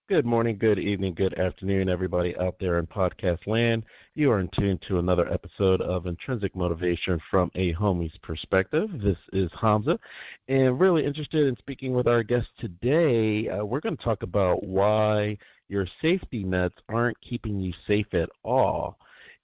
Good morning, good evening, good afternoon, everybody out there in podcast land. You are in tune to another episode of Intrinsic Motivation from a Homie's Perspective. This is Hamza, and really interested in speaking with our guest today. We're going to talk about why your safety nets aren't keeping you safe at all,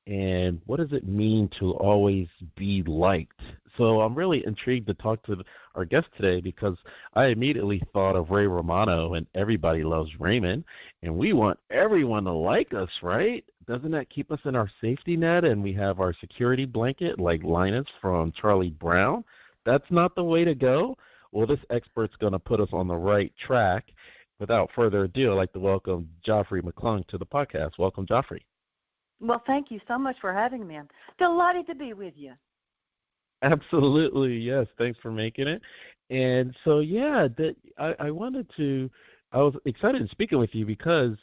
and what does it mean to always be liked. So I'm really intrigued to talk to our guest today because I immediately thought of Ray Romano and Everybody Loves Raymond, and we want everyone to like us, right? Doesn't that keep us in our safety net and we have our security blanket like Linus from Charlie Brown? That's not the way to go. Well, this expert's going to put us on the right track. Without further ado, I'd like to welcome Joffrey McClung to the podcast. Welcome, Joffrey. Well, thank you so much for having me. I'm delighted to be with you. Absolutely, yes. Thanks for making it. And so, I wanted to, I was excited in speaking with you because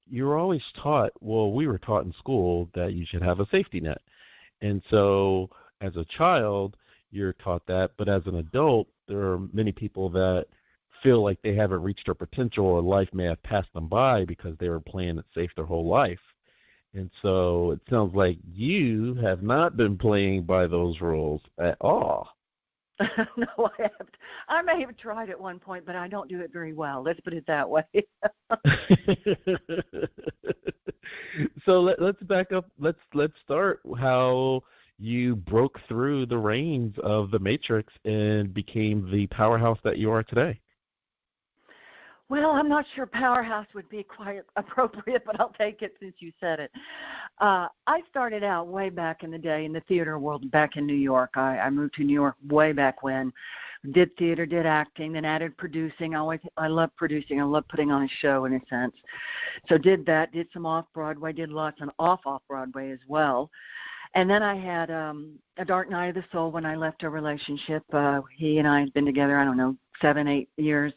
you're always taught, well, we were taught in school that you should have a safety net. And so as a child, you're taught that, but as an adult, there are many people that feel like they haven't reached their potential or life may have passed them by because they were playing it safe their whole life. And so it sounds like you have not been playing by those rules at all. No, I haven't. I may have tried at one point, but I don't do it very well. Let's put it that way. So let's back up. Let's start how you broke through the reins of the Matrix and became the powerhouse that you are today. Well, I'm not sure powerhouse would be quite appropriate, but I'll take it since you said it. I started out way back in the day in the theater world back in New York. I moved to New York way back when. Did theater, did acting, then added producing. I love producing. I love putting on a show in a sense. So did that, did some off-Broadway, did lots on off-Broadway as well. And then I had a dark night of the soul when I left a relationship. He and I had been together, 7, 8 years.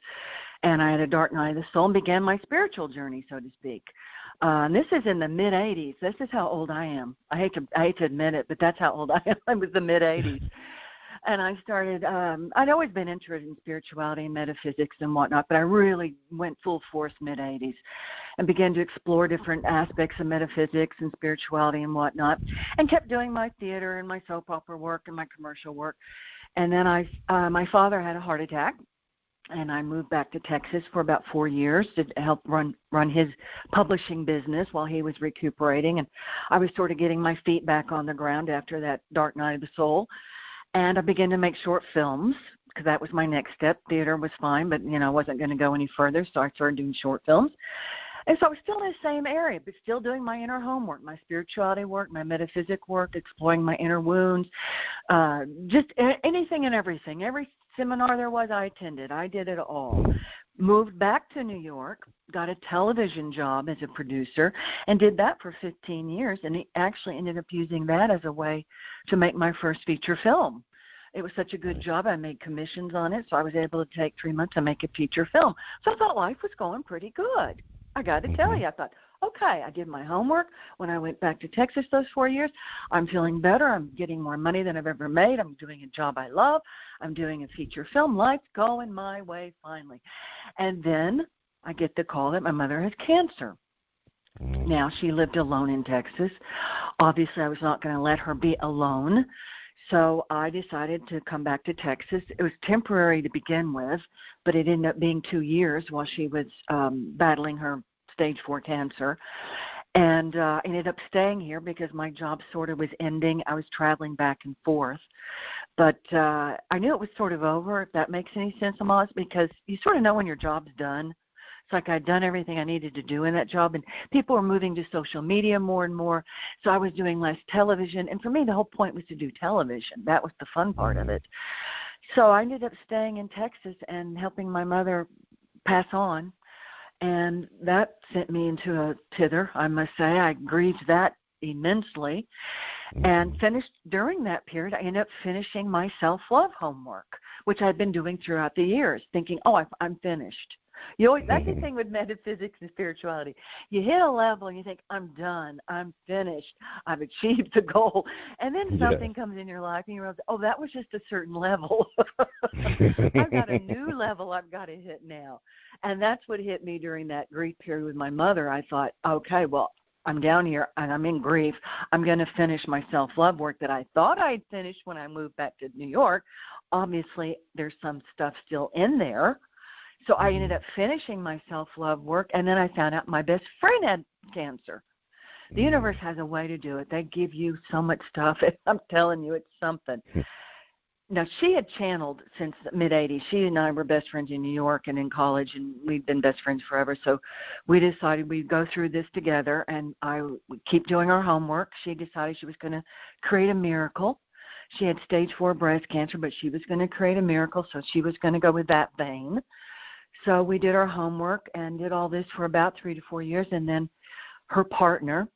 And I had a dark night of the soul and began my spiritual journey, so to speak. And this is in the mid-'80s. This is how old I am. I hate to admit it, but that's how old I am. It was the mid-'80s. And I started, I'd always been interested in spirituality and metaphysics and whatnot, but I really went full force mid-'80s and began to explore different aspects of metaphysics and spirituality and whatnot, and kept doing my theater and my soap opera work and my commercial work. And then my father had a heart attack. And I moved back to Texas for about 4 years to help run his publishing business while he was recuperating. And I was sort of getting my feet back on the ground after that dark night of the soul. And I began to make short films because that was my next step. Theater was fine, but, I wasn't going to go any further, so I started doing short films. And so I was still in the same area, but still doing my inner homework, my spirituality work, my metaphysic work, exploring my inner wounds, just anything and everything. Every seminar there was, I attended. I did it all. Moved back to New York, got a television job as a producer, and did that for 15 years, and he actually ended up using that as a way to make my first feature film. It was such a good job. I made commissions on it, so I was able to take 3 months to make a feature film. So I thought life was going pretty good. I got to tell you, I thought, okay, I did my homework. When I went back to Texas those 4 years, I'm feeling better. I'm getting more money than I've ever made. I'm doing a job I love. I'm doing a feature film. Life's going my way finally. And then I get the call that my mother has cancer. Now, she lived alone in Texas. Obviously, I was not going to let her be alone. So I decided to come back to Texas. It was temporary to begin with, but it ended up being 2 years while she was battling her stage 4 cancer. And ended up staying here because my job sort of was ending. I was traveling back and forth. But I knew it was sort of over, if that makes any sense, Amos, because you sort of know when your job's done. It's like I'd done everything I needed to do in that job, and people were moving to social media more and more, so I was doing less television. And for me, the whole point was to do television. That was the fun part of it. So I ended up staying in Texas and helping my mother pass on, and that sent me into a tither, I must say. I grieved that immensely. And finished during that period, I ended up finishing my self-love homework, which I'd been doing throughout the years, thinking, I'm finished. That's the thing with metaphysics and spirituality. You hit a level and you think, I'm done, I'm finished, I've achieved the goal. And then something comes in your life and you realize, oh, that was just a certain level. I've got a new level I've got to hit now. And that's what hit me during that grief period with my mother. I thought, okay, well, I'm down here and I'm in grief. I'm going to finish my self-love work that I thought I'd finished when I moved back to New York. Obviously, there's some stuff still in there. So I ended up finishing my self-love work, and then I found out my best friend had cancer. The universe has a way to do it. They give you so much stuff. I'm telling you, it's something. Now, she had channeled since the mid-'80s. She and I were best friends in New York and in college, and we'd been best friends forever. So we decided we'd go through this together, and I would keep doing our homework. She decided she was going to create a miracle. She had stage 4 breast cancer, but she was going to create a miracle, so she was going to go with that vein. So we did our homework and did all this for about 3 to 4 years, and then her partner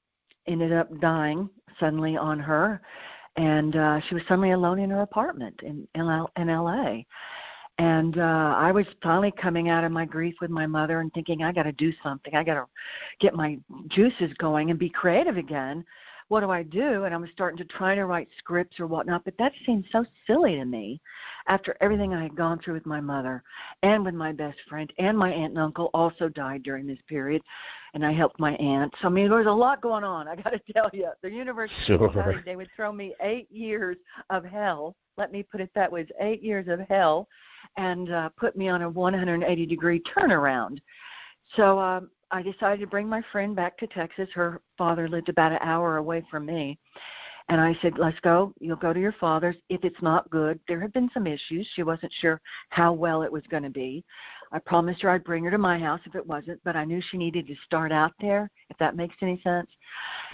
ended up dying suddenly on her. And she was suddenly alone in her apartment in L.A. And I was finally coming out of my grief with my mother and thinking, I got to do something. I got to get my juices going and be creative again. What do I do? And I was starting to try to write scripts or whatnot, but that seemed so silly to me after everything I had gone through with my mother and with my best friend, and my aunt and uncle also died during this period, and I helped my aunt. So, I mean, there was a lot going on, I got to tell you. The universe, they would throw me 8 years of hell. Let me put it that way. It's 8 years of hell, and put me on a 180-degree turnaround. So I decided to bring my friend back to Texas. Her father lived about an hour away from me. And I said, let's go. You'll go to your father's. If it's not good, there had been some issues. She wasn't sure how well it was going to be. I promised her I'd bring her to my house if it wasn't, but I knew she needed to start out there, if that makes any sense.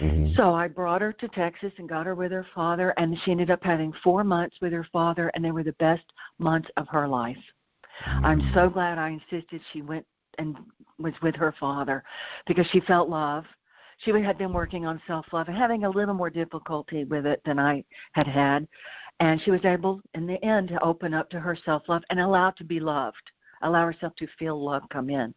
Mm-hmm. So I brought her to Texas and got her with her father, and she ended up having 4 months with her father, and they were the best months of her life. Mm-hmm. I'm so glad I insisted she went and was with her father because she felt love. She had been working on self-love and having a little more difficulty with it than I had had. And she was able, in the end, to open up to her self-love and allow to be loved, allow herself to feel love come in.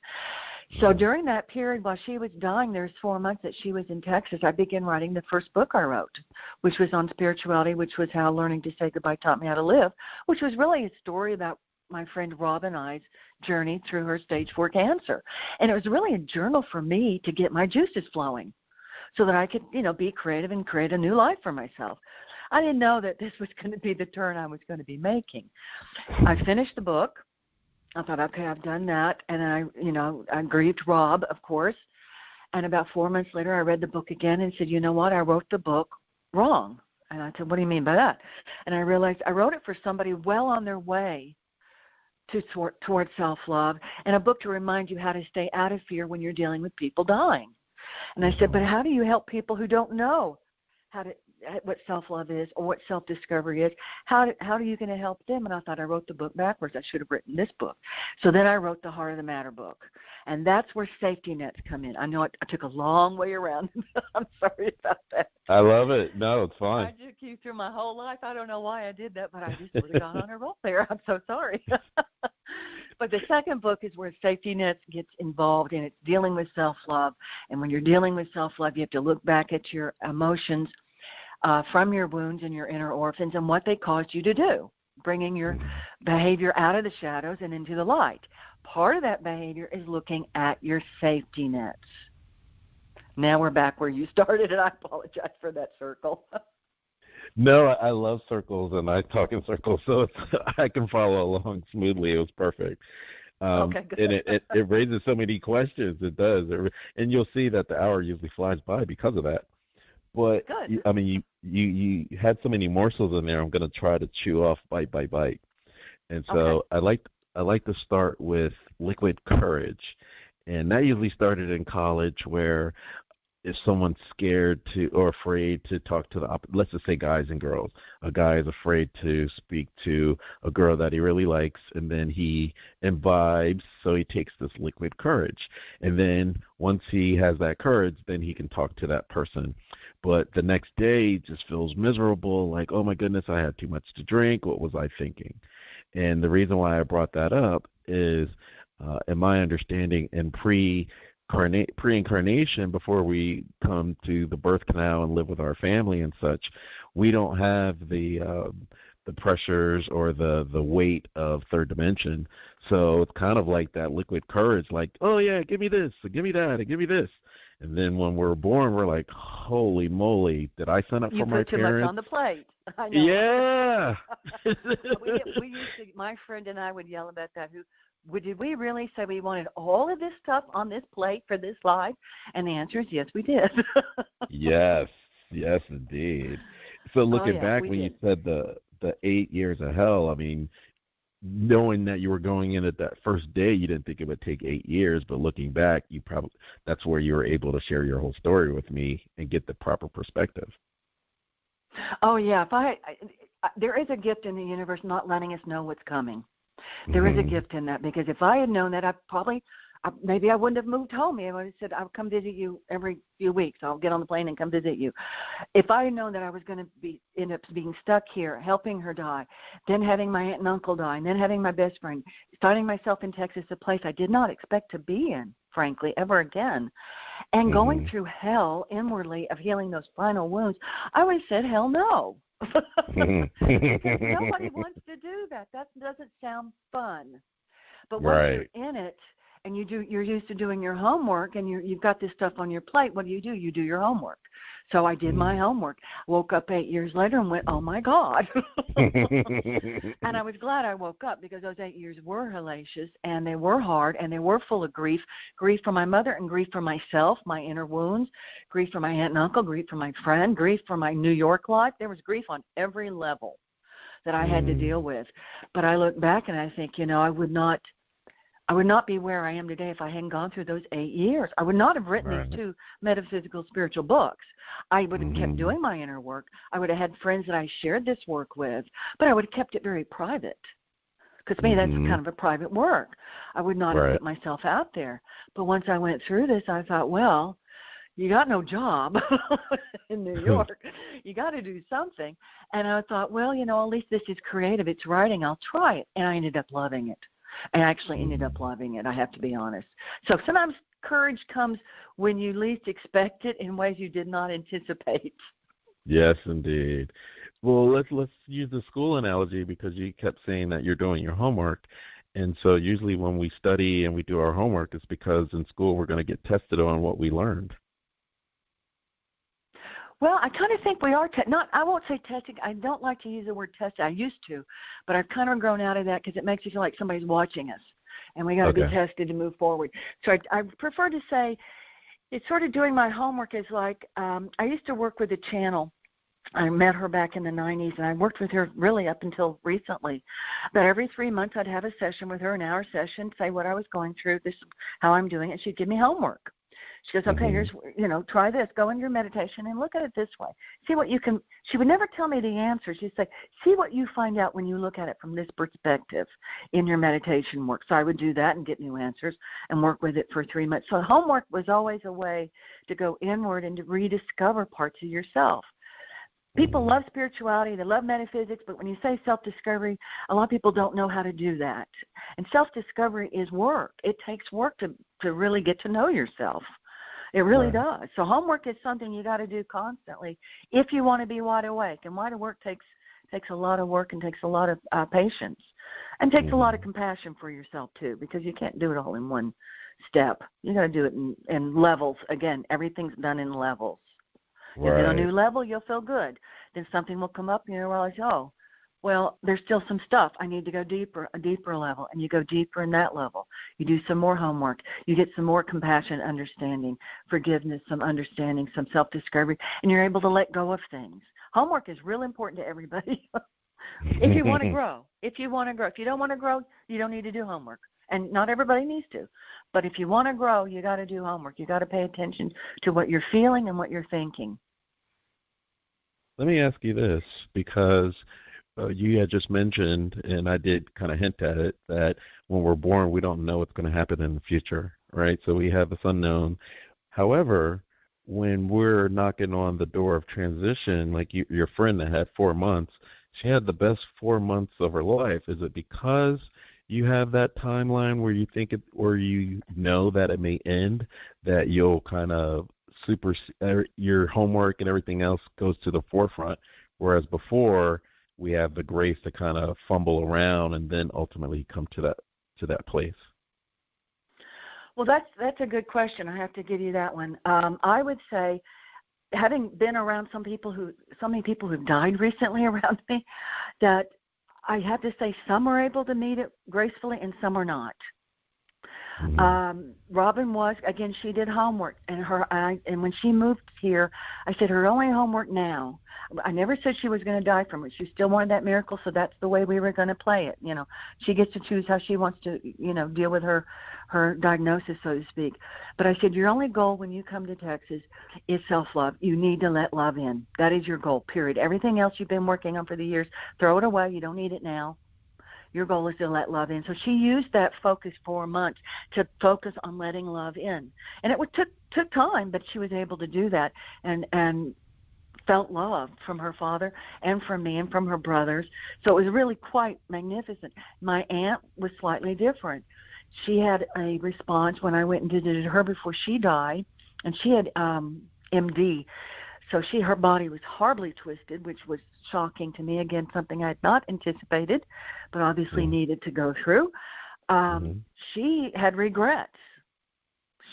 So during that period while she was dying, there's 4 months that she was in Texas, I began writing the first book I wrote, which was on spirituality, which was How Learning to Say Goodbye Taught Me How to Live, which was really a story about my friend Rob and I's journey through her stage 4 cancer. And it was really a journal for me to get my juices flowing so that I could, be creative and create a new life for myself. I didn't know that this was going to be the turn I was going to be making. I finished the book. I thought, okay, I've done that. And then I grieved Rob, of course. And about 4 months later, I read the book again and said, you know what, I wrote the book wrong. And I said, what do you mean by that? And I realized I wrote it for somebody well on their way towards self-love, and a book to remind you how to stay out of fear when you're dealing with people dying. And I said, but how do you help people who don't know what self-love is or what self-discovery is? How are you going to help them? And I thought I wrote the book backwards. I should have written this book. So then I wrote the Heart of the Matter book. And that's where safety nets come in. I know I took a long way around. I'm sorry about that. I love it. No, it's fine. I just you through my whole life. I don't know why I did that, but I just sort of got on a roll there. I'm so sorry. But the second book is where safety nets gets involved, and it's dealing with self-love. And when you're dealing with self-love, you have to look back at your emotions from your wounds and your inner orphans and what they caused you to do, bringing your behavior out of the shadows and into the light. Part of that behavior is looking at your safety nets. Now we're back where you started, and I apologize for that circle. No, I love circles, and I talk in circles, so I can follow along smoothly. It was perfect. Okay, good. And it raises so many questions. It does. And you'll see that the hour usually flies by because of that. But, you had so many morsels in there, I'm going to try to chew off bite by bite. And so okay. I like to start with liquid courage. And that usually started in college where if someone's scared to or afraid to talk to let's just say guys and girls, a guy is afraid to speak to a girl that he really likes, and then he imbibes, so he takes this liquid courage. And then once he has that courage, then he can talk to that person. But the next day he just feels miserable, like, oh my goodness, I had too much to drink. What was I thinking? And the reason why I brought that up is in my understanding, in pre-incarnation, before we come to the birth canal and live with our family and such, we don't have the pressures or the weight of third dimension. So it's kind of like that liquid courage, like, oh yeah, give me this, give me that, and give me this. And then when we're born, we're like, holy moly, did I sign up for my parents? You put too much on the plate. I know. Yeah. we used to, my friend and I would yell about that. Did we really say we wanted all of this stuff on this plate for this life? And the answer is yes, we did. Yes, indeed. So looking back, when you said the 8 years of hell, I mean, knowing that you were going in at that first day, you didn't think it would take 8 years, but looking back, that's where you were able to share your whole story with me and get the proper perspective. Oh yeah, there is a gift in the universe not letting us know what's coming. There is a gift in that, because if I had known that, maybe I wouldn't have moved home. I would have said, I'll come visit you every few weeks. I'll get on the plane and come visit you. If I had known that I was going to end up being stuck here, helping her die, then having my aunt and uncle die, and then having my best friend, finding myself in Texas, a place I did not expect to be in, frankly, ever again, and going through hell inwardly of healing those final wounds, I would have said, hell no. Because nobody wants to do that. That doesn't sound fun. But once you're in it, and you're used to doing your homework, and you've got this stuff on your plate, what do? You do your homework. So I did my homework. Woke up 8 years later and went, oh my God. And I was glad I woke up, because those 8 years were hellacious, and they were hard, and they were full of grief for my mother, and grief for myself, my inner wounds, grief for my aunt and uncle, grief for my friend, grief for my New York life. There was grief on every level that I had to deal with. But I look back and I think, I would not be where I am today if I hadn't gone through those 8 years. I would not have written these 2 metaphysical spiritual books. I would have kept doing my inner work. I would have had friends that I shared this work with, but I would have kept it very private. Because to me, that's kind of a private work. I would not have put myself out there. But once I went through this, I thought, well, you got no job in New York. You got to do something. And I thought, well, at least this is creative. It's writing. I'll try it. And I ended up loving it. I actually ended up loving it, I have to be honest. So sometimes courage comes when you least expect it in ways you did not anticipate. Yes, indeed. Well, let's use the school analogy, because you kept saying that you're doing your homework. And so usually when we study and we do our homework, it's because in school we're going to get tested on what we learned. Well, I kind of think we are I won't say testing. I don't like to use the word test. I used to, but I've kind of grown out of that, because it makes you feel like somebody's watching us, and we got to be tested to move forward. So I prefer to say it's sort of doing my homework is like I used to work with a channel. I met her back in the 90s, and I worked with her really up until recently. But every 3 months I'd have a session with her, an hour session, say what I was going through, this how I'm doing it. She'd give me homework. She goes, okay, here's, try this. Go in your meditation and look at it this way. See what you can. She would never tell me the answer. She'd say, see what you find out when you look at it from this perspective in your meditation work. So I would do that and get new answers and work with it for 3 months. So homework was always a way to go inward and to rediscover parts of yourself. People love spirituality, they love metaphysics, but when you say self-discovery, a lot of people don't know how to do that. And self-discovery is work. It takes work to really get to know yourself. It really does. So homework is something you got to do constantly if you want to be wide awake. And wide awake takes a lot of work and takes a lot of patience and takes a lot of compassion for yourself too, because you can't do it all in one step. You got to do it in levels. Again, everything's done in levels. Right. If you're on a new level, you'll feel good. Then something will come up and you'll realize, oh, well, there's still some stuff. I need to go deeper, a deeper level. And you go deeper in that level. You do some more homework. You get some more compassion, understanding, forgiveness, some understanding, some self-discovery, and you're able to let go of things. Homework is real important to everybody if you want to grow. If you want to grow. If you don't want to grow, you don't need to do homework. And not everybody needs to. But if you want to grow, you got to do homework. You got to pay attention to what you're feeling and what you're thinking. Let me ask you this, because you had just mentioned, and I did kind of hint at it, that when we're born, we don't know what's going to happen in the future, right? So we have this unknown. However, when we're knocking on the door of transition, like your friend that had 4 months, she had the best 4 months of her life. Is it because you have that timeline where you think it, or you know that it may end, that you'll kind of your homework and everything else goes to the forefront, whereas before we have the grace to kind of fumble around and then ultimately come to that place? Well, that's a good question. I have to give you that one. I would say, having been around so many people who've died recently around me, that I have to say some are able to meet it gracefully and some are not. Mm-hmm. Robin was, again, she did homework, and when she moved here, I said her only homework now. I never said she was going to die from it. She still wanted that miracle, so that's the way we were going to play it. She gets to choose how she wants to, deal with her diagnosis, so to speak. But I said your only goal when you come to Texas is self-love. You need to let love in. That is your goal, period. Everything else you've been working on for the years, throw it away. You don't need it now. Your goal is to let love in. So she used that focus 4 months to focus on letting love in. And it took time, but she was able to do that and felt love from her father and from me and from her brothers. So it was really quite magnificent. My aunt was slightly different. She had a response when I went and visited her before she died, and she had MD. So her body was horribly twisted, which was shocking to me. Again, something I had not anticipated, but obviously needed to go through. She had regrets.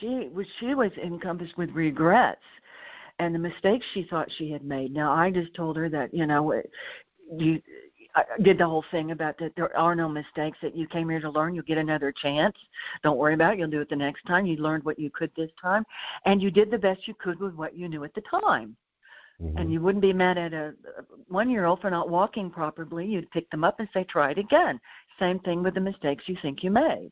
She was encompassed with regrets and the mistakes she thought she had made. Now, I just told her that, I did the whole thing about that there are no mistakes, that you came here to learn. You'll get another chance. Don't worry about it. You'll do it the next time. You learned what you could this time, and you did the best you could with what you knew at the time. And you wouldn't be mad at a 1-year-old for not walking properly. You'd pick them up and say, try it again. Same thing with the mistakes you think you made.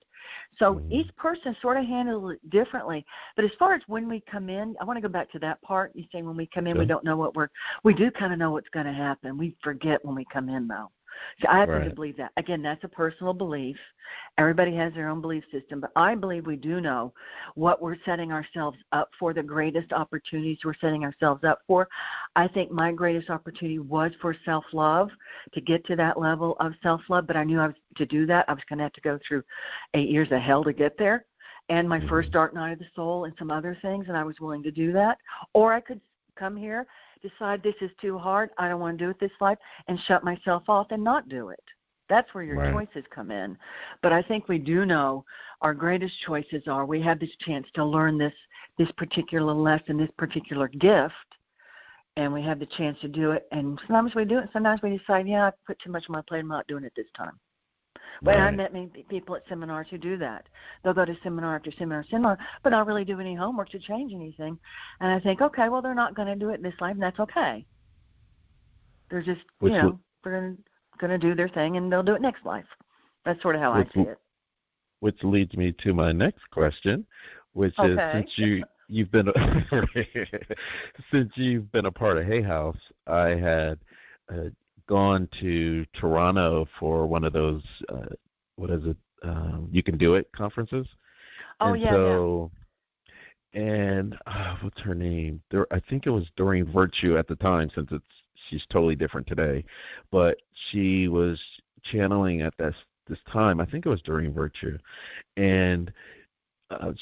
So each person sort of handles it differently. But as far as when we come in, I want to go back to that part. You say when we come in, we don't know we do kind of know what's going to happen. We forget when we come in, though. So I happen to believe that. Again, that's a personal belief. Everybody has their own belief system, but I believe we do know what we're setting ourselves up for, the greatest opportunities we're setting ourselves up for. I think my greatest opportunity was for self-love, to get to that level of self-love, but I knew to do that, I was going to have to go through 8 years of hell to get there, and my first dark night of the soul and some other things, and I was willing to do that. Or I could come here, decide this is too hard, I don't want to do it this life, and shut myself off and not do it. That's where your choices come in. But I think we do know our greatest choices are, we have this chance to learn this particular lesson, this particular gift, and we have the chance to do it. And sometimes we do it. Sometimes we decide, I put too much on my plate, I'm not doing it this time. But I met many people at seminars who do that. They'll go to seminar after seminar, but not really do any homework to change anything. And I think, okay, well, they're not going to do it this life, and that's okay. They're just, they're going to do their thing, and they'll do it next life. That's sort of how I see it. Which leads me to my next question, which is, since you've been a part of Hay House, I had gone to Toronto for one of those You Can Do It conferences. And what's her name? I think it was Doreen Virtue at the time, since she's totally different today, but she was channeling at this time. I think it was Doreen Virtue, and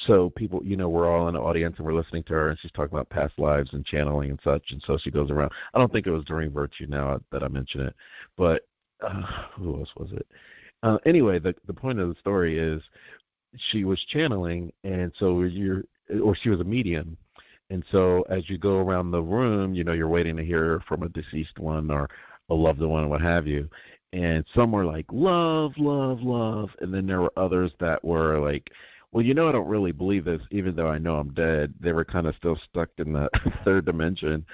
so people, we're all in the audience and we're listening to her, and she's talking about past lives and channeling and such, and so she goes around. I don't think it was Doreen Virtue now that I mention it, but who else was it? Anyway, the point of the story is she was channeling, and so she was a medium, and so as you go around the room, you're waiting to hear from a deceased one or a loved one or what have you, and some were like, love, love, love, and then there were others that were like, well, I don't really believe this, even though I know I'm dead. They were kind of still stuck in the third dimension.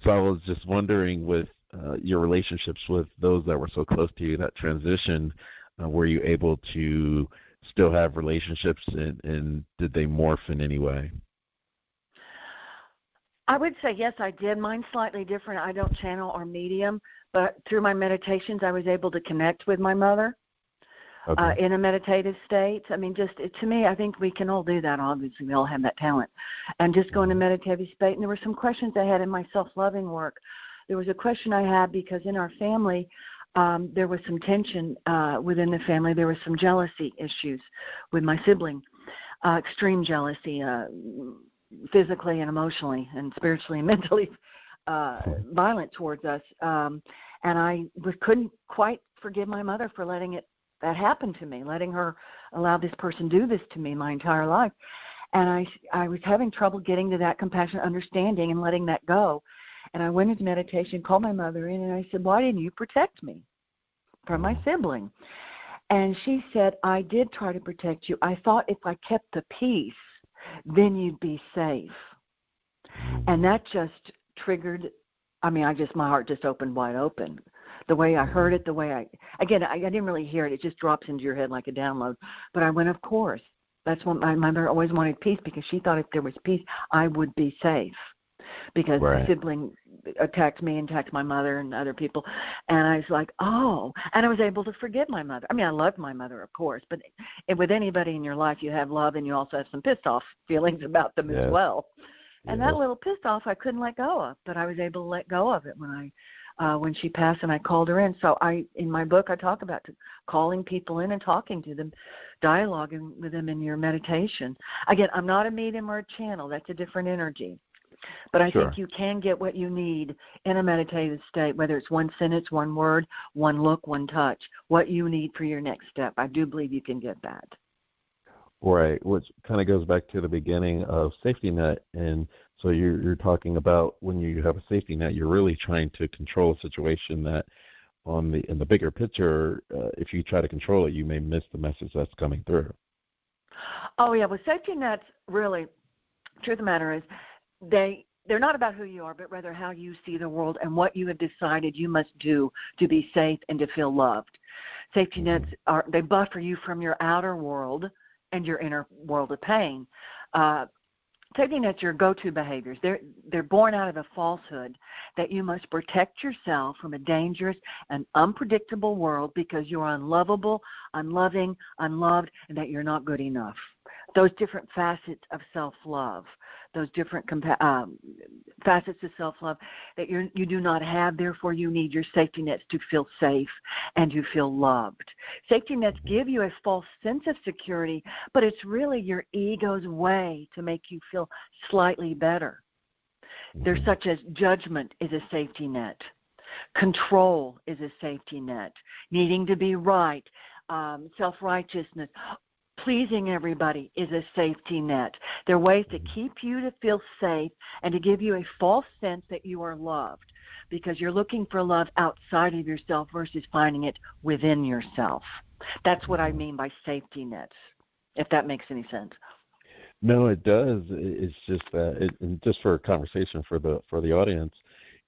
So I was just wondering, with your relationships with those that were so close to you, that transition, were you able to still have relationships, and did they morph in any way? I would say yes, I did. Mine's slightly different. I don't channel or medium, but through my meditations, I was able to connect with my mother. In a meditative state. I mean, just to me, I think we can all do that. Obviously, we all have that talent. And just go in a meditative state. And there were some questions I had in my self-loving work. There was a question I had because in our family, there was some tension within the family. There was some jealousy issues with my sibling, extreme jealousy, physically and emotionally and spiritually and mentally violent towards us. And I couldn't quite forgive my mother for letting that happen to me, letting her allow this person do this to me my entire life. And I was having trouble getting to that compassionate understanding and letting that go. And I went into meditation, called my mother in, and I said, why didn't you protect me from my sibling? And she said, I did try to protect you. I thought if I kept the peace, then you'd be safe. And that just triggered, my heart just opened wide open. The way I heard it, I didn't really hear it. It just drops into your head like a download. But I went, of course. That's what my mother always wanted, peace, because she thought if there was peace, I would be safe. Because the sibling attacked me and attacked my mother and other people. And I was like, oh. And I was able to forgive my mother. I loved my mother, of course. But with anybody in your life, you have love and you also have some pissed off feelings about them as well. And that little pissed off I couldn't let go of. But I was able to let go of it when she passed and I called her in. So in my book, I talk about calling people in and talking to them, dialoguing with them in your meditation. Again, I'm not a medium or a channel. That's a different energy. But I think you can get what you need in a meditative state, whether it's one sentence, one word, one look, one touch, what you need for your next step. I do believe you can get that. Right, which kind of goes back to the beginning of safety net. And so you're talking about when you have a safety net, you're really trying to control a situation that in the bigger picture, if you try to control it, you may miss the message that's coming through. Oh, yeah. Well, safety nets really, truth of the matter is, they're not about who you are, but rather how you see the world and what you have decided you must do to be safe and to feel loved. Safety nets they buffer you from your outer world and your inner world of pain. Safety nets are your go-to behaviors. They're born out of a falsehood that you must protect yourself from a dangerous and unpredictable world because you're unlovable, unloving, unloved, and that you're not good enough. Those different facets of self-love, those different facets of self-love that you do not have, therefore you need your safety nets to feel safe and to feel loved. Safety nets give you a false sense of security, but it's really your ego's way to make you feel slightly better. There's such as judgment is a safety net. Control is a safety net. Needing to be right, self-righteousness, pleasing everybody is a safety net. They're ways to keep you to feel safe and to give you a false sense that you are loved because you're looking for love outside of yourself versus finding it within yourself. That's what I mean by safety nets, if that makes any sense. No, it does. It's just that, and just for a conversation for the audience,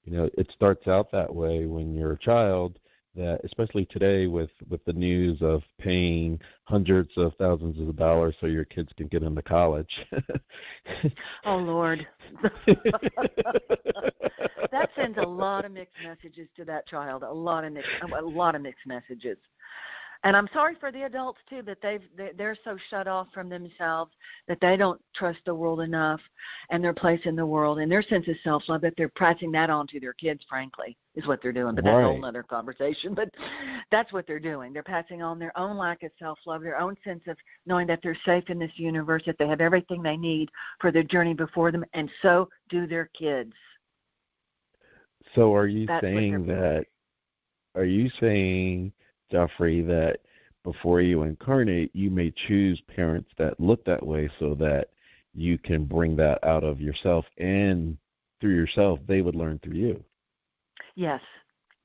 it starts out that way when you're a child. That especially today with the news of paying hundreds of thousands of dollars so your kids can get into college. Oh, Lord. That sends a lot of mixed messages to that child, a lot of mixed messages. And I'm sorry for the adults, too, that they're so shut off from themselves that they don't trust the world enough and their place in the world and their sense of self-love, that they're pressing that onto their kids, frankly, is what they're doing. But that's a whole other conversation. But that's what they're doing. They're passing on their own lack of self-love, their own sense of knowing that they're safe in this universe, that they have everything they need for their journey before them, and so do their kids. So are you saying, Joffrey, that before you incarnate, you may choose parents that look that way so that you can bring that out of yourself, and through yourself, they would learn through you? Yes,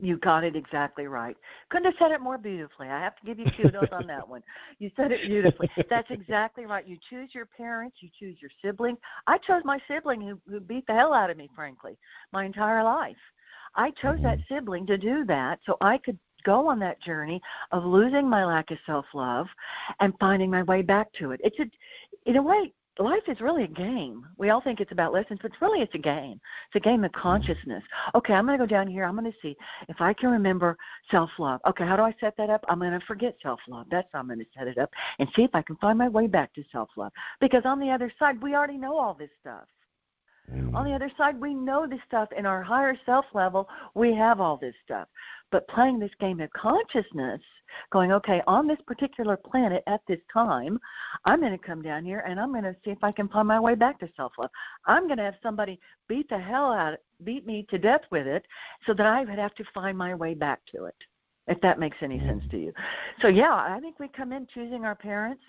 you got it exactly right. Couldn't have said it more beautifully. I have to give you kudos on that one. You said it beautifully. That's exactly right. You choose your parents. You choose your siblings. I chose my sibling who beat the hell out of me, frankly, my entire life. I chose that sibling to do that so I could go on that journey of losing my lack of self-love and finding my way back to it. In a way, life is really a game. We all think it's about lessons, but really it's a game. It's a game of consciousness. Okay, I'm going to go down here. I'm going to see if I can remember self-love. Okay, how do I set that up? I'm going to forget self-love. That's how I'm going to set it up and see if I can find my way back to self-love. Because on the other side, we already know all this stuff. On the other side, we know this stuff. In our higher self level, we have all this stuff. But playing this game of consciousness, going, okay, on this particular planet at this time, I'm going to come down here and I'm going to see if I can find my way back to self-love. I'm going to have somebody beat me to death with it so that I would have to find my way back to it, if that makes any sense to you. So, yeah, I think we come in choosing our parents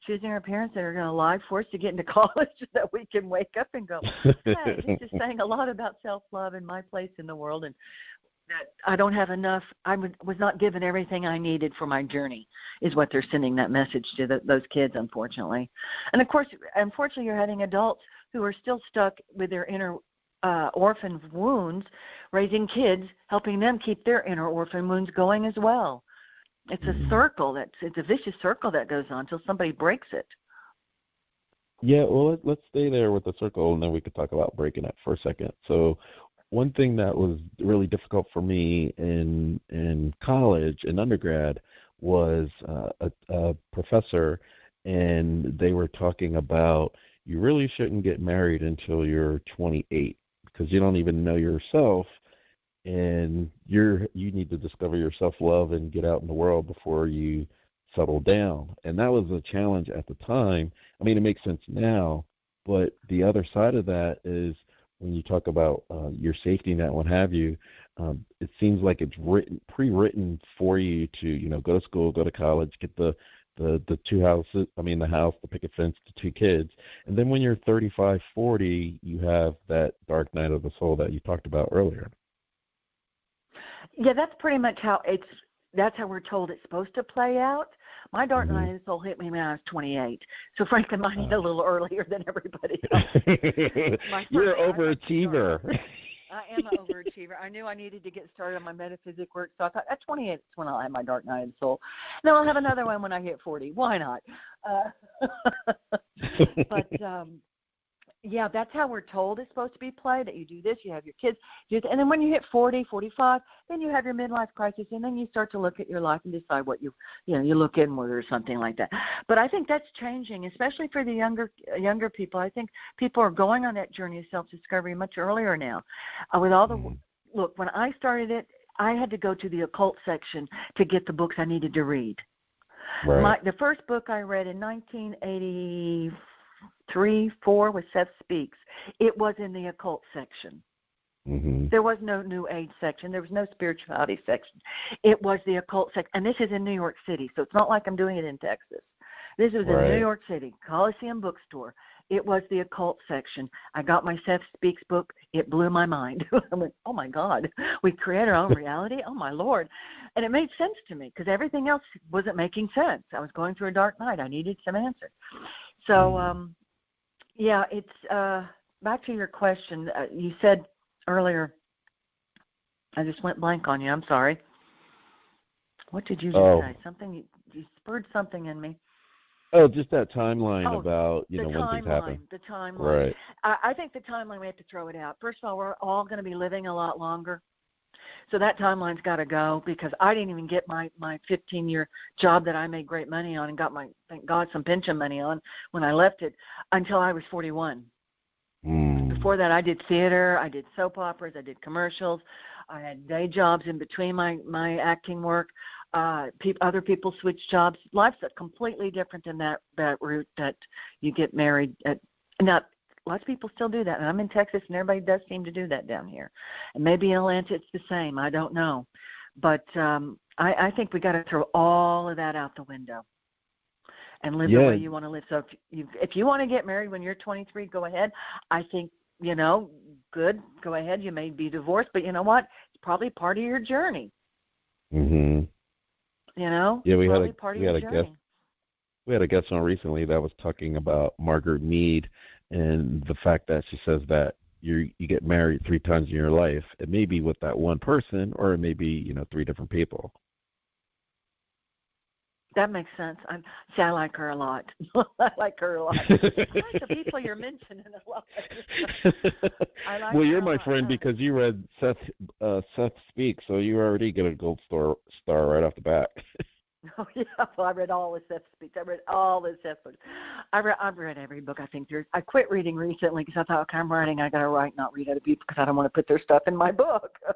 that are going to lie for us to get into college so that we can wake up and go, hey, this is saying a lot about self-love and my place in the world, and that I don't have enough. I was not given everything I needed for my journey is what they're sending that message to those kids, unfortunately. And, of course, unfortunately, you're having adults who are still stuck with their inner orphan wounds, raising kids, helping them keep their inner orphan wounds going as well. It's a circle. It's a vicious circle that goes on until somebody breaks it. Yeah, well, let's stay there with the circle, and then we could talk about breaking it for a second. So one thing that was really difficult for me in college and undergrad was a professor, and they were talking about you really shouldn't get married until you're 28 because you don't even know yourself, and you need to discover your self-love and get out in the world before you settle down. And that was a challenge at the time. I mean, it makes sense now, but the other side of that is when you talk about your safety net, what have you, it seems like it's pre-written for you to, go to school, go to college, get the two houses, the house, the picket fence, the two kids. And then when you're 35, 40, you have that dark night of the soul that you talked about earlier. Yeah, that's pretty much that's how we're told it's supposed to play out. My dark night of the soul hit me when I was 28. So frankly, mine hit a little earlier than everybody else. You're an overachiever. I am an overachiever. I knew I needed to get started on my metaphysics work, so I thought at 28 is when I'll have my dark night of the soul. Then I'll have another one when I hit 40. Why not? Yeah, that's how we're told it's supposed to be played, that you do this, you have your kids, and then when you hit 40, 45, then you have your midlife crisis, and then you start to look at your life and decide what you look inward or something like that. But I think that's changing, especially for the younger people. I think people are going on that journey of self-discovery much earlier now. With all the look, when I started it, I had to go to the occult section to get the books I needed to read. Right. The first book I read in 1983-4 with Seth Speaks. It was in the occult section. Mm-hmm. There was no New Age section. There was no spirituality section. It was the occult section. And this is in New York City, so it's not like I'm doing it in Texas. This was in New York City, Coliseum Bookstore. It was the occult section. I got my Seth Speaks book. It blew my mind. I went, oh, my God, we create our own reality? Oh, my Lord. And it made sense to me because everything else wasn't making sense. I was going through a dark night. I needed some answers. So, yeah, it's back to your question. You said earlier, I just went blank on you. I'm sorry. What did you just say? Something you spurred something in me. Oh, just that timeline about when things happen. The timeline. Right. I think the timeline, we have to throw it out. First of all, we're all going to be living a lot longer. So that timeline's got to go because I didn't even get my 15-year job that I made great money on and got thank God, some pension money on when I left it until I was 41. Before that, I did theater, I did soap operas, I did commercials. I had day jobs in between my acting work. Other people switch jobs. Life's completely different than that route that you get married at. Now, lots of people still do that, and I'm in Texas, and everybody does seem to do that down here. And maybe in Atlanta it's the same. I don't know. But I think we got to throw all of that out the window and live the way you want to live. So if you want to get married when you're 23, go ahead. I think, good, go ahead. You may be divorced, but you know what? It's probably part of your journey. Mm-hmm. Yeah, we had a guest on recently that was talking about Margaret Mead and the fact that she says that you get married 3 times in your life. It may be with that one person, or it may be 3 different people. That makes sense. I like her a lot. I like her a lot. I like the people you're mentioning a lot. Well, you're my friend because you read Seth Speaks, so you already get a gold star right off the bat. Oh yeah, well, I read all the Seth speaks. I read all the Seth books. I've read every book. I think I quit reading recently because I thought, okay, I'm writing. I got to write, not read other people because I don't want to put their stuff in my book. I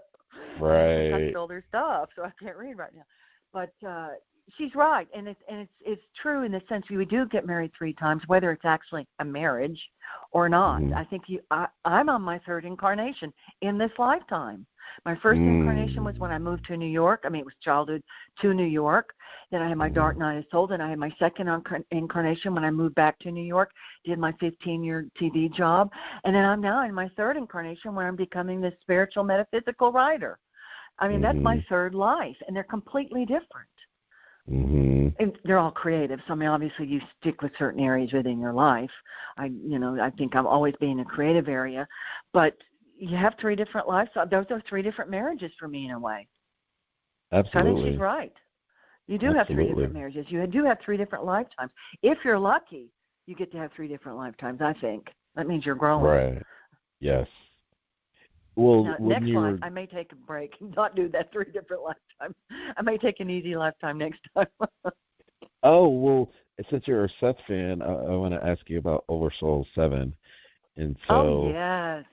Right. stole their stuff, so I can't read right now. But she's right, and it's true in the sense we do get married 3 times, whether it's actually a marriage or not. Mm-hmm. I think I'm on my 3rd incarnation in this lifetime. My first incarnation was when I moved to New York. I mean, it was childhood to New York. Then I had my dark night of soul. Then I had my 2nd incarnation when I moved back to New York, did my 15-year TV job. And then I'm now in my 3rd incarnation where I'm becoming this spiritual metaphysical writer. I mean, that's my 3rd life, and they're completely different. Mm-hmm. And they're all creative. So, I mean, obviously you stick with certain areas within your life. I think I'm always being a creative area. But you have 3 different lives. Those are 3 different marriages for me in a way. Absolutely. So I think she's right. You do have 3 different marriages. You do have 3 different lifetimes. If you're lucky, you get to have 3 different lifetimes, I think. That means you're growing. Right. Yes. Well, now, next life, I may take a break and not do that 3 different lifetimes. I may take an easy lifetime next time. Oh, well, since you're a Seth fan, I want to ask you about Oversoul 7. And so, oh, yes.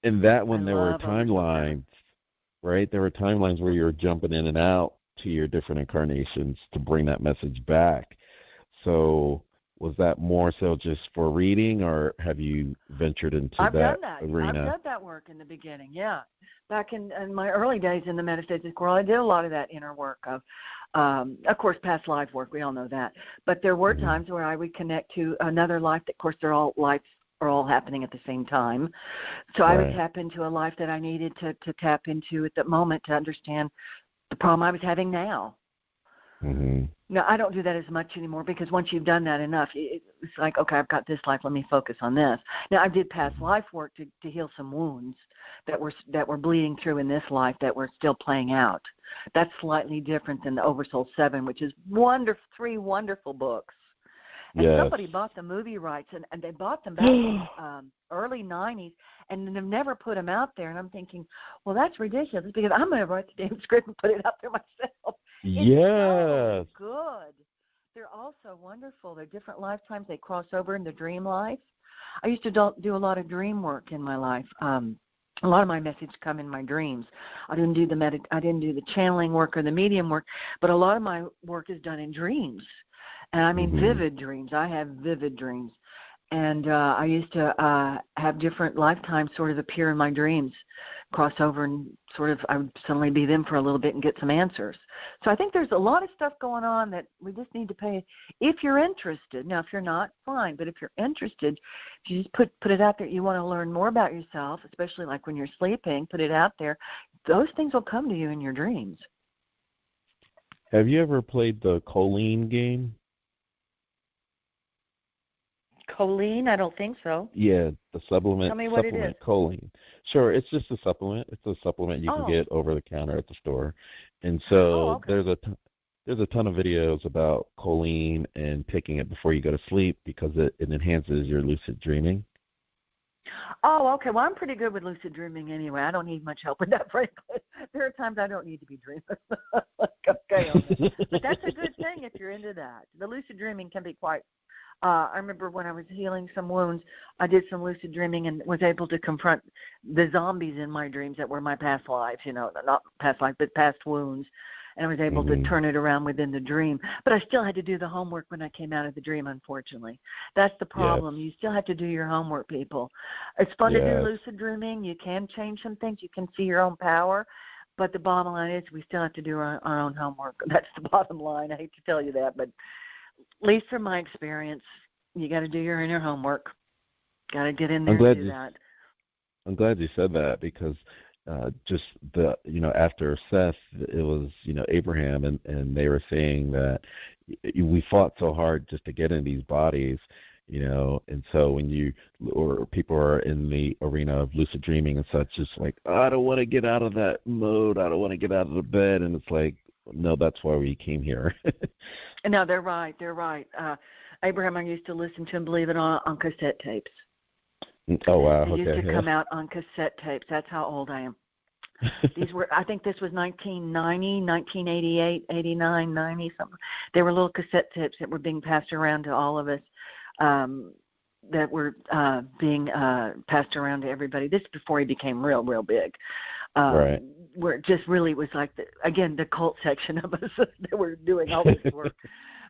in that one, there were timelines, right? There were timelines where you were jumping in and out to your different incarnations to bring that message back. So was that more so just for reading, or have you ventured into I've that done that. arena? I've done that work in the beginning, yeah. Back in my early days in the metaphysics world, I did a lot of that inner work of course, past life work. We all know that. But there were times where I would connect to another life. That, of course, they're all lives are all happening at the same time. So I would tap into a life that I needed to tap into at the moment to understand the problem I was having now. Mm-hmm. No, I don't do that as much anymore because once you've done that enough, it's like, okay, I've got this life. Let me focus on this. Now, I did past life work to heal some wounds that were bleeding through in this life that were still playing out. That's slightly different than the Oversoul 7, which is 3 wonderful books. And somebody bought the movie rights, and they bought them back in early 90s, and they've never put them out there. And I'm thinking, well, that's ridiculous because I'm going to write the damn script and put it out there myself. It's so good. They're also wonderful. They're different lifetimes. They cross over in the dream life. I used to do a lot of dream work in my life. A lot of my message come in my dreams. I didn't do the channeling work or the medium work, but a lot of my work is done in dreams. And I mean vivid dreams. I have vivid dreams. And I used to have different lifetimes sort of appear in my dreams, cross over, and sort of I would suddenly be them for a little bit and get some answers. So I think there's a lot of stuff going on that we just need to pay. If you're interested, now if you're not, fine. But if you're interested, if you just put it out there, you want to learn more about yourself, especially like when you're sleeping, put it out there. Those things will come to you in your dreams. Have you ever played the Colleen game? Choline? I don't think so. Yeah, the supplement. Tell me what it is. Choline. Sure, it's just a supplement. It's a supplement you can get over the counter at the store. And so there's a ton of videos about choline and taking it before you go to sleep because it enhances your lucid dreaming. Oh, okay. Well, I'm pretty good with lucid dreaming anyway. I don't need much help with that, frankly. There are times I don't need to be dreaming. Okay, on that. But that's a good thing if you're into that. The lucid dreaming can be quite I remember when I was healing some wounds, I did some lucid dreaming and was able to confront the zombies in my dreams that were my past lives, not past life, but past wounds. And I was able to turn it around within the dream. But I still had to do the homework when I came out of the dream, unfortunately. That's the problem. Yes. You still have to do your homework, people. It's fun to do lucid dreaming. You can change some things. You can see your own power. But the bottom line is we still have to do our own homework. That's the bottom line. I hate to tell you that, but at least from my experience, you got to do your inner homework. Got to get in there and do that. I'm glad you said that because just after Seth, it was, Abraham, and they were saying that we fought so hard just to get in these bodies, and so when people are in the arena of lucid dreaming and such, just like, I don't want to get out of that mode. I don't want to get out of the bed. And it's like, no, that's why we came here. No, they're right. They're right. Abraham, I used to listen to him, believe it, on cassette tapes. Oh, wow. It used to come out on cassette tapes. That's how old I am. I think this was 1990, 1988, 89, 90, something. They were little cassette tapes that were being passed around to all of us, that were being passed around to everybody. This is before he became real big. Right. Where it just really was like, the cult section of us that were doing all this work.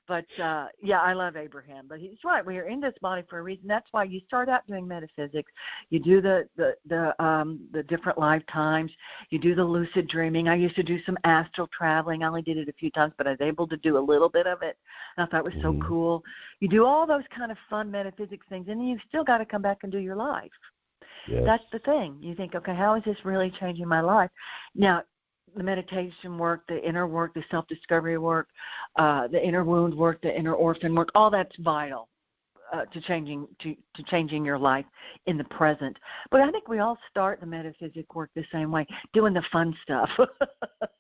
But, I love Abraham. But he's right. We are in this body for a reason. That's why you start out doing metaphysics. You do the different lifetimes. You do the lucid dreaming. I used to do some astral traveling. I only did it a few times, but I was able to do a little bit of it. And I thought it was so cool. You do all those kind of fun metaphysics things, and then you've still got to come back and do your life. Yes. That's the thing. You think, okay, how is this really changing my life? Now, the meditation work, the inner work, the self-discovery work, the inner wound work, the inner orphan work, all that's vital to changing your life in the present. But I think we all start the metaphysic work the same way, doing the fun stuff.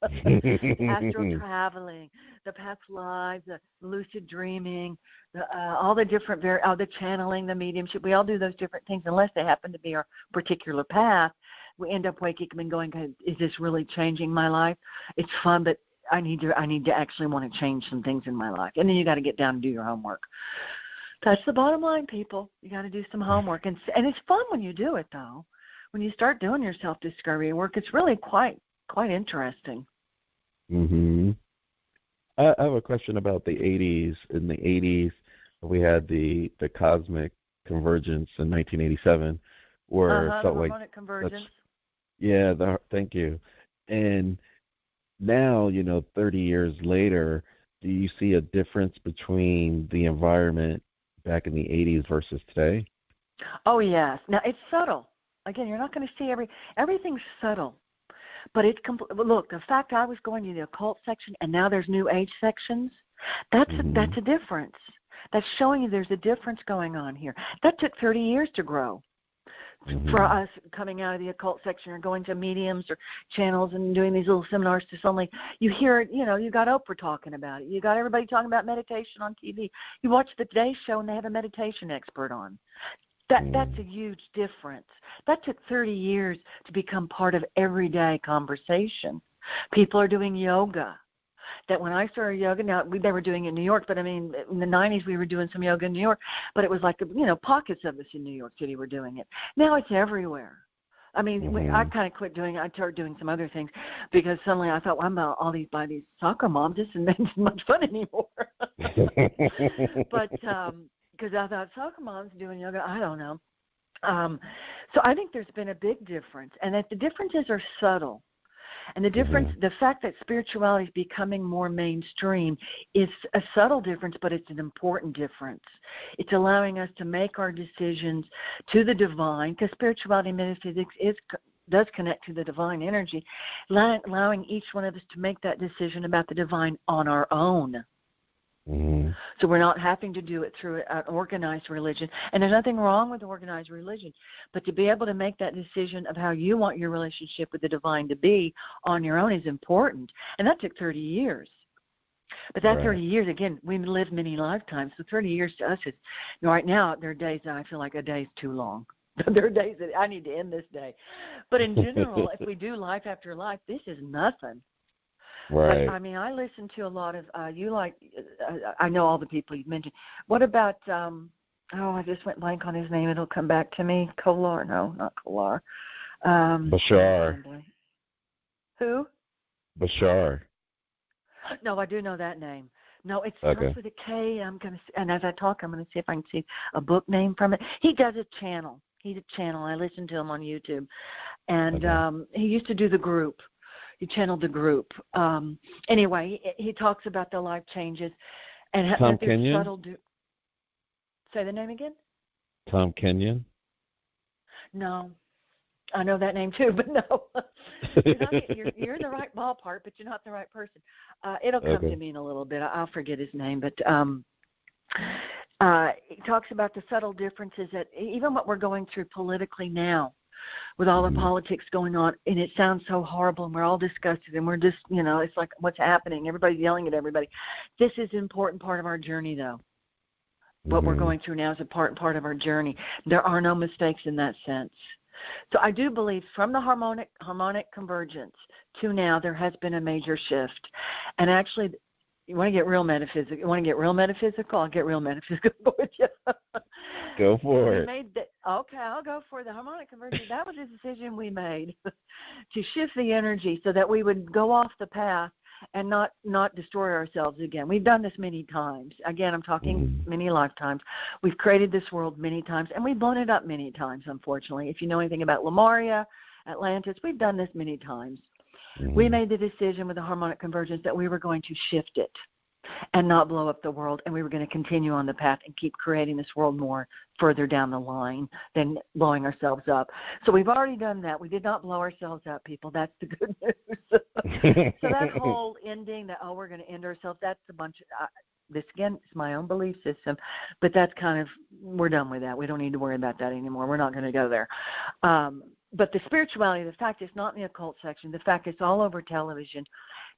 Astral traveling, the past lives, the lucid dreaming, all the different, the channeling, the mediumship. We all do those different things unless they happen to be our particular path. We end up waking up and going, is this really changing my life? It's fun, but I need to actually want to change some things in my life. And then you got to get down and do your homework. That's the bottom line, people. You got to do some homework. And it's fun when you do it, though. When you start doing your self-discovery work, it's really quite interesting. Mm-hmm. I have a question about the 80s. In the 80s, we had the cosmic convergence in 1987, where felt like harmonic convergence. Thank you. And now, 30 years later, do you see a difference between the environment back in the 80s versus today? Oh, yes. Now, it's subtle. Again, you're not going to see everything's subtle. But it's look, the fact I was going to the occult section and now there's new age sections, that's a difference. That's showing you there's a difference going on here. That took 30 years to grow. For us coming out of the occult section or going to mediums or channels and doing these little seminars to suddenly you hear it, you got Oprah talking about it. You got everybody talking about meditation on TV. You watch the Today Show and they have a meditation expert on. That's a huge difference. That took 30 years to become part of everyday conversation. People are doing yoga. That when I started yoga, now they were doing it in New York, but I mean, in the 90s we were doing some yoga in New York, but it was like, pockets of us in New York City were doing it. Now it's everywhere. I mean, I kind of quit doing it. I started doing some other things because suddenly I thought, well, I'm all these by these soccer moms. This isn't much fun anymore. But because I thought soccer moms doing yoga, I don't know. So I think there's been a big difference, and that the differences are subtle. And the difference, the fact that spirituality is becoming more mainstream is a subtle difference, but it's an important difference. It's allowing us to make our decisions to the divine, because spirituality and metaphysics does connect to the divine energy, allowing each one of us to make that decision about the divine on our own. So we're not having to do it through an organized religion. And there's nothing wrong with organized religion. But to be able to make that decision of how you want your relationship with the divine to be on your own is important. And that took 30 years. But that 30 years, again, we live many lifetimes. So 30 years to us is, right now, there are days that I feel like a day is too long. There are days that I need to end this day. But in general, if we do life after life, this is nothing. Right. But, I mean, I listen to a lot of, I know all the people you've mentioned. What about, I just went blank on his name. It'll come back to me. Kolar. No, not Kolar. Bashar. Who? Bashar. No, I do know that name. No, it starts with a K. And as I talk, I'm going to see if I can see a book name from it. He does a channel. He's a channel. I listen to him on YouTube. And he used to do the group. He channeled the group. Anyway, he talks about the life changes and Tom Kenyon. Subtle say the name again. Tom Kenyon. No, I know that name too, but no. You're in the right ballpark, but you're not the right person. It'll come to me in a little bit. I'll forget his name, but he talks about the subtle differences that even what we're going through politically now. With all the politics going on, and it sounds so horrible, and we're all disgusted, and we're just, it's like, what's happening? Everybody's yelling at everybody. This is an important part of our journey, though. What we're going through now is a part of our journey. There are no mistakes in that sense. So I do believe from the harmonic convergence to now there has been a major shift. And actually, you want to get real metaphysical? You want to get real metaphysical? I'll get real metaphysical with you. Go for it. Okay, I'll go for the harmonic convergence. That was a decision we made to shift the energy so that we would go off the path and not destroy ourselves again. We've done this many times. Again, I'm talking many lifetimes. We've created this world many times, and we've blown it up many times, unfortunately. If you know anything about Lemuria, Atlantis, we've done this many times. We made the decision with the harmonic convergence that we were going to shift it and not blow up the world, and we were going to continue on the path and keep creating this world more further down the line than blowing ourselves up. So we've already done that. We did not blow ourselves up, people. That's the good news. So that whole ending that, we're going to end ourselves, that's a bunch of this, again, is my own belief system, but that's kind of, we're done with that. We don't need to worry about that anymore. We're not going to go there. But the spirituality, the fact it's not in the occult section, the fact it's all over television,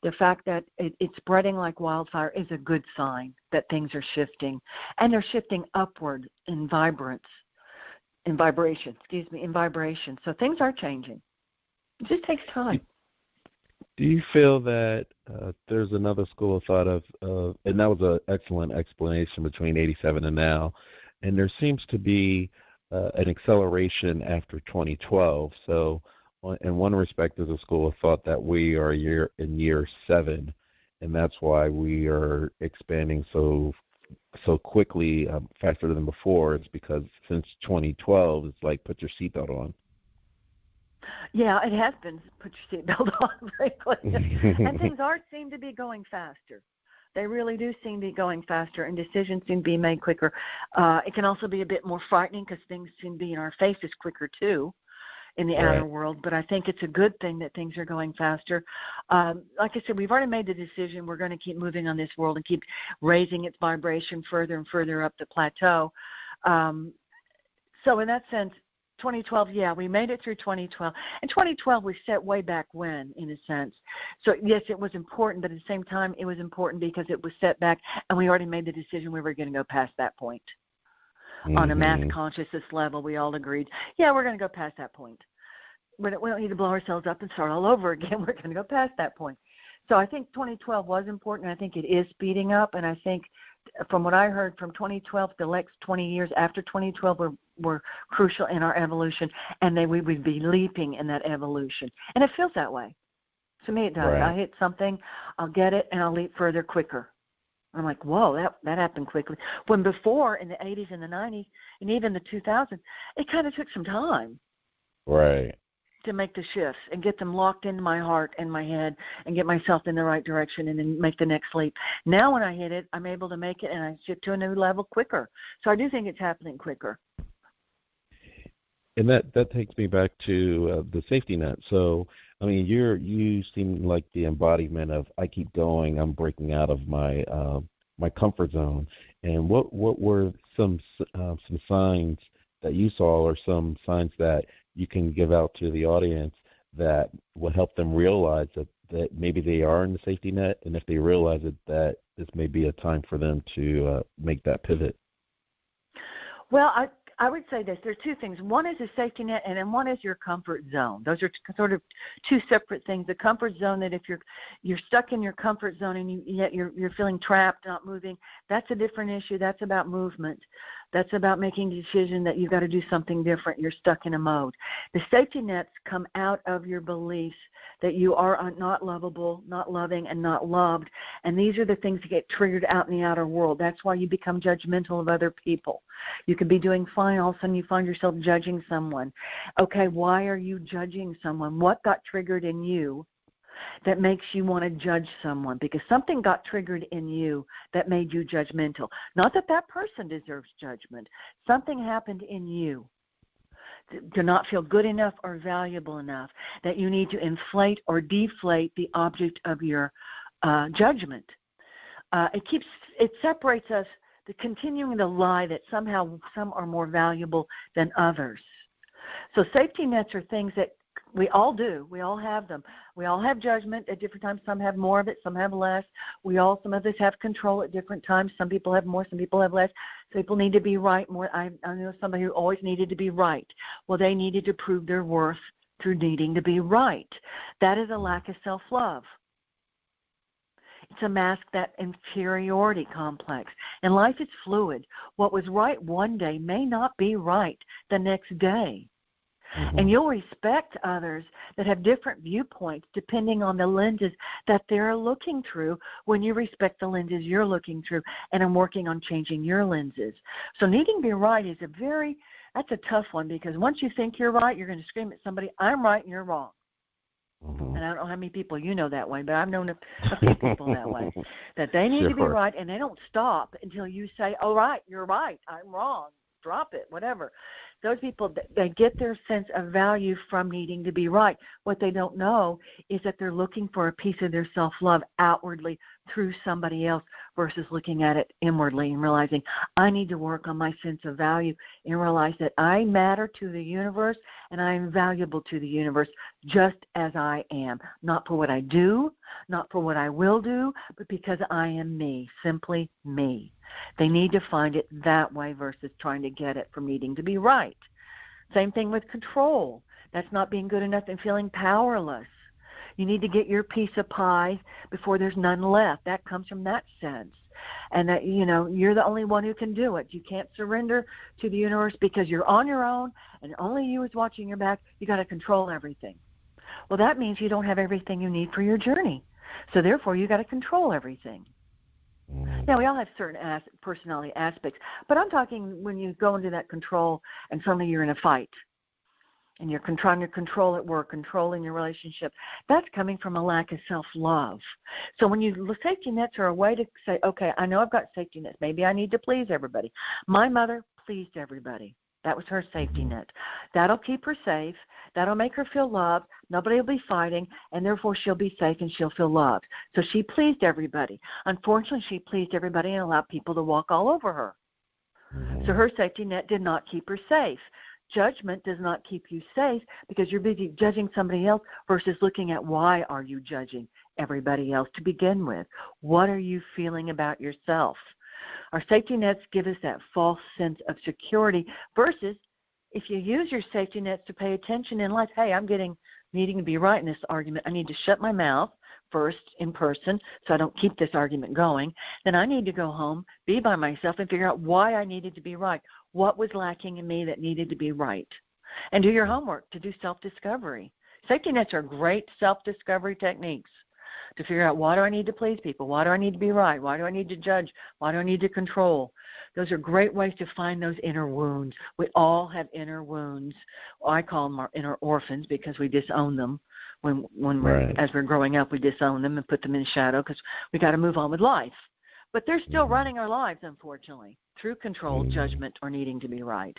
the fact that it's spreading like wildfire is a good sign that things are shifting. And they're shifting upward in vibration. So things are changing. It just takes time. Do you feel that there's another school of thought of and that was an excellent explanation between 87 and now, and there seems to be an acceleration after 2012. So in one respect, there's a school of thought that we are in year 7, and that's why we are expanding so quickly, faster than before. It's because since 2012, it's like put your seatbelt on. Yeah, it has been put your seatbelt on, frankly. And things seem to be going faster. They really do seem to be going faster, and decisions seem to be made quicker. It can also be a bit more frightening because things seem to be in our faces quicker, too, in the outer world. But I think it's a good thing that things are going faster. Like I said, we've already made the decision. We're going to keep moving on this world and keep raising its vibration further and further up the plateau. So in that sense, 2012, yeah, we made it through 2012. And 2012 was set way back when, in a sense. So, yes, it was important, but at the same time, it was important because it was set back, and we already made the decision we were going to go past that point. On a mass consciousness level, we all agreed, yeah, we're going to go past that point. We don't need to blow ourselves up and start all over again. We're going to go past that point. So I think 2012 was important. I think it is speeding up, and I think from what I heard from 2012, the next 20 years after 2012 were crucial in our evolution, and we would be leaping in that evolution. And it feels that way. To me, it does. Right. I hit something, I'll get it, and I'll leap further quicker. I'm like, whoa, that happened quickly. When before, in the 80s and the 90s, and even the 2000s, it kind of took some time. Right. To make the shifts and get them locked into my heart and my head and get myself in the right direction and then make the next leap. Now when I hit it, I'm able to make it and I shift to a new level quicker. So I do think it's happening quicker. And that takes me back to the safety net. So, I mean, you seem like the embodiment of I keep going, I'm breaking out of my my comfort zone. And what were some signs that you saw, or some signs that you can give out to the audience that will help them realize that maybe they are in the safety net, and if they realize it, that this may be a time for them to make that pivot? Well, I would say this. There are two things. One is a safety net, and then one is your comfort zone. Those are sort of two separate things. The comfort zone, that if you're stuck in your comfort zone and yet you're feeling trapped, not moving, that's a different issue. That's about movement. That's about making a decision that you've got to do something different. You're stuck in a mode. The safety nets come out of your beliefs that you are not lovable, not loving, and not loved. And these are the things that get triggered out in the outer world. That's why you become judgmental of other people. You could be doing fine, all of a sudden you find yourself judging someone. Okay, why are you judging someone? What got triggered in you that makes you want to judge someone? Because something got triggered in you that made you judgmental. Not that that person deserves judgment. Something happened in you to not feel good enough or valuable enough that you need to inflate or deflate the object of your judgment. It separates us, continuing the lie that somehow some are more valuable than others. So safety nets are things that We all do. We all have them. We all have judgment at different times. Some have more of it. Some have less. Some of us have control at different times. Some people have more. Some people have less. Some people need to be right more. I know somebody who always needed to be right. Well, they needed to prove their worth through needing to be right. That is a lack of self-love. It's a mask, that inferiority complex. And life is fluid. What was right one day may not be right the next day. Mm-hmm. And you'll respect others that have different viewpoints depending on the lenses that they're looking through when you respect the lenses you're looking through. And I'm working on changing your lenses. So needing to be right is that's a tough one, because once you think you're right, you're going to scream at somebody, I'm right and you're wrong. Mm-hmm. And I don't know how many people you know that way, but I've known a few people that way, that they need to be right, and they don't stop until you say, oh, right, you're right, I'm wrong, drop it, whatever. Those people, they get their sense of value from needing to be right. What they don't know is that they're looking for a piece of their self-love outwardly through somebody else versus looking at it inwardly and realizing I need to work on my sense of value and realize that I matter to the universe and I am valuable to the universe just as I am. Not for what I do, not for what I will do, but because I am me, simply me. They need to find it that way versus trying to get it from needing to be right. Same thing with control. That's not being good enough and feeling powerless. You need to get your piece of pie before there's none left. That comes from that sense. And that, you're the only one who can do it. You can't surrender to the universe because you're on your own and only you is watching your back. You got to control everything. Well, that means you don't have everything you need for your journey. So therefore, you got to control everything. Now, we all have certain personality aspects, but I'm talking when you go into that control and suddenly you're in a fight and you're trying to control at work, controlling your relationship. That's coming from a lack of self-love. So safety nets are a way to say, okay, I know I've got safety nets. Maybe I need to please everybody. My mother pleased everybody. That was her safety net. That'll keep her safe. That'll make her feel loved. Nobody will be fighting, and therefore she'll be safe and she'll feel loved. So she pleased everybody. Unfortunately, she pleased everybody and allowed people to walk all over her. So her safety net did not keep her safe. Judgment does not keep you safe because you're busy judging somebody else versus looking at why are you judging everybody else to begin with. What are you feeling about yourself? Our safety nets give us that false sense of security versus if you use your safety nets to pay attention in life, hey, I'm needing to be right in this argument. I need to shut my mouth first in person so I don't keep this argument going. Then I need to go home, be by myself, and figure out why I needed to be right. What was lacking in me that needed to be right? And do your homework to do self-discovery. Safety nets are great self-discovery techniques to figure out why do I need to please people? Why do I need to be right? Why do I need to judge? Why do I need to control? Those are great ways to find those inner wounds. We all have inner wounds. I call them our inner orphans because we disown them. As we're growing up, we disown them and put them in shadow because we got to move on with life. But they're still running our lives, unfortunately, through control, judgment, or needing to be right.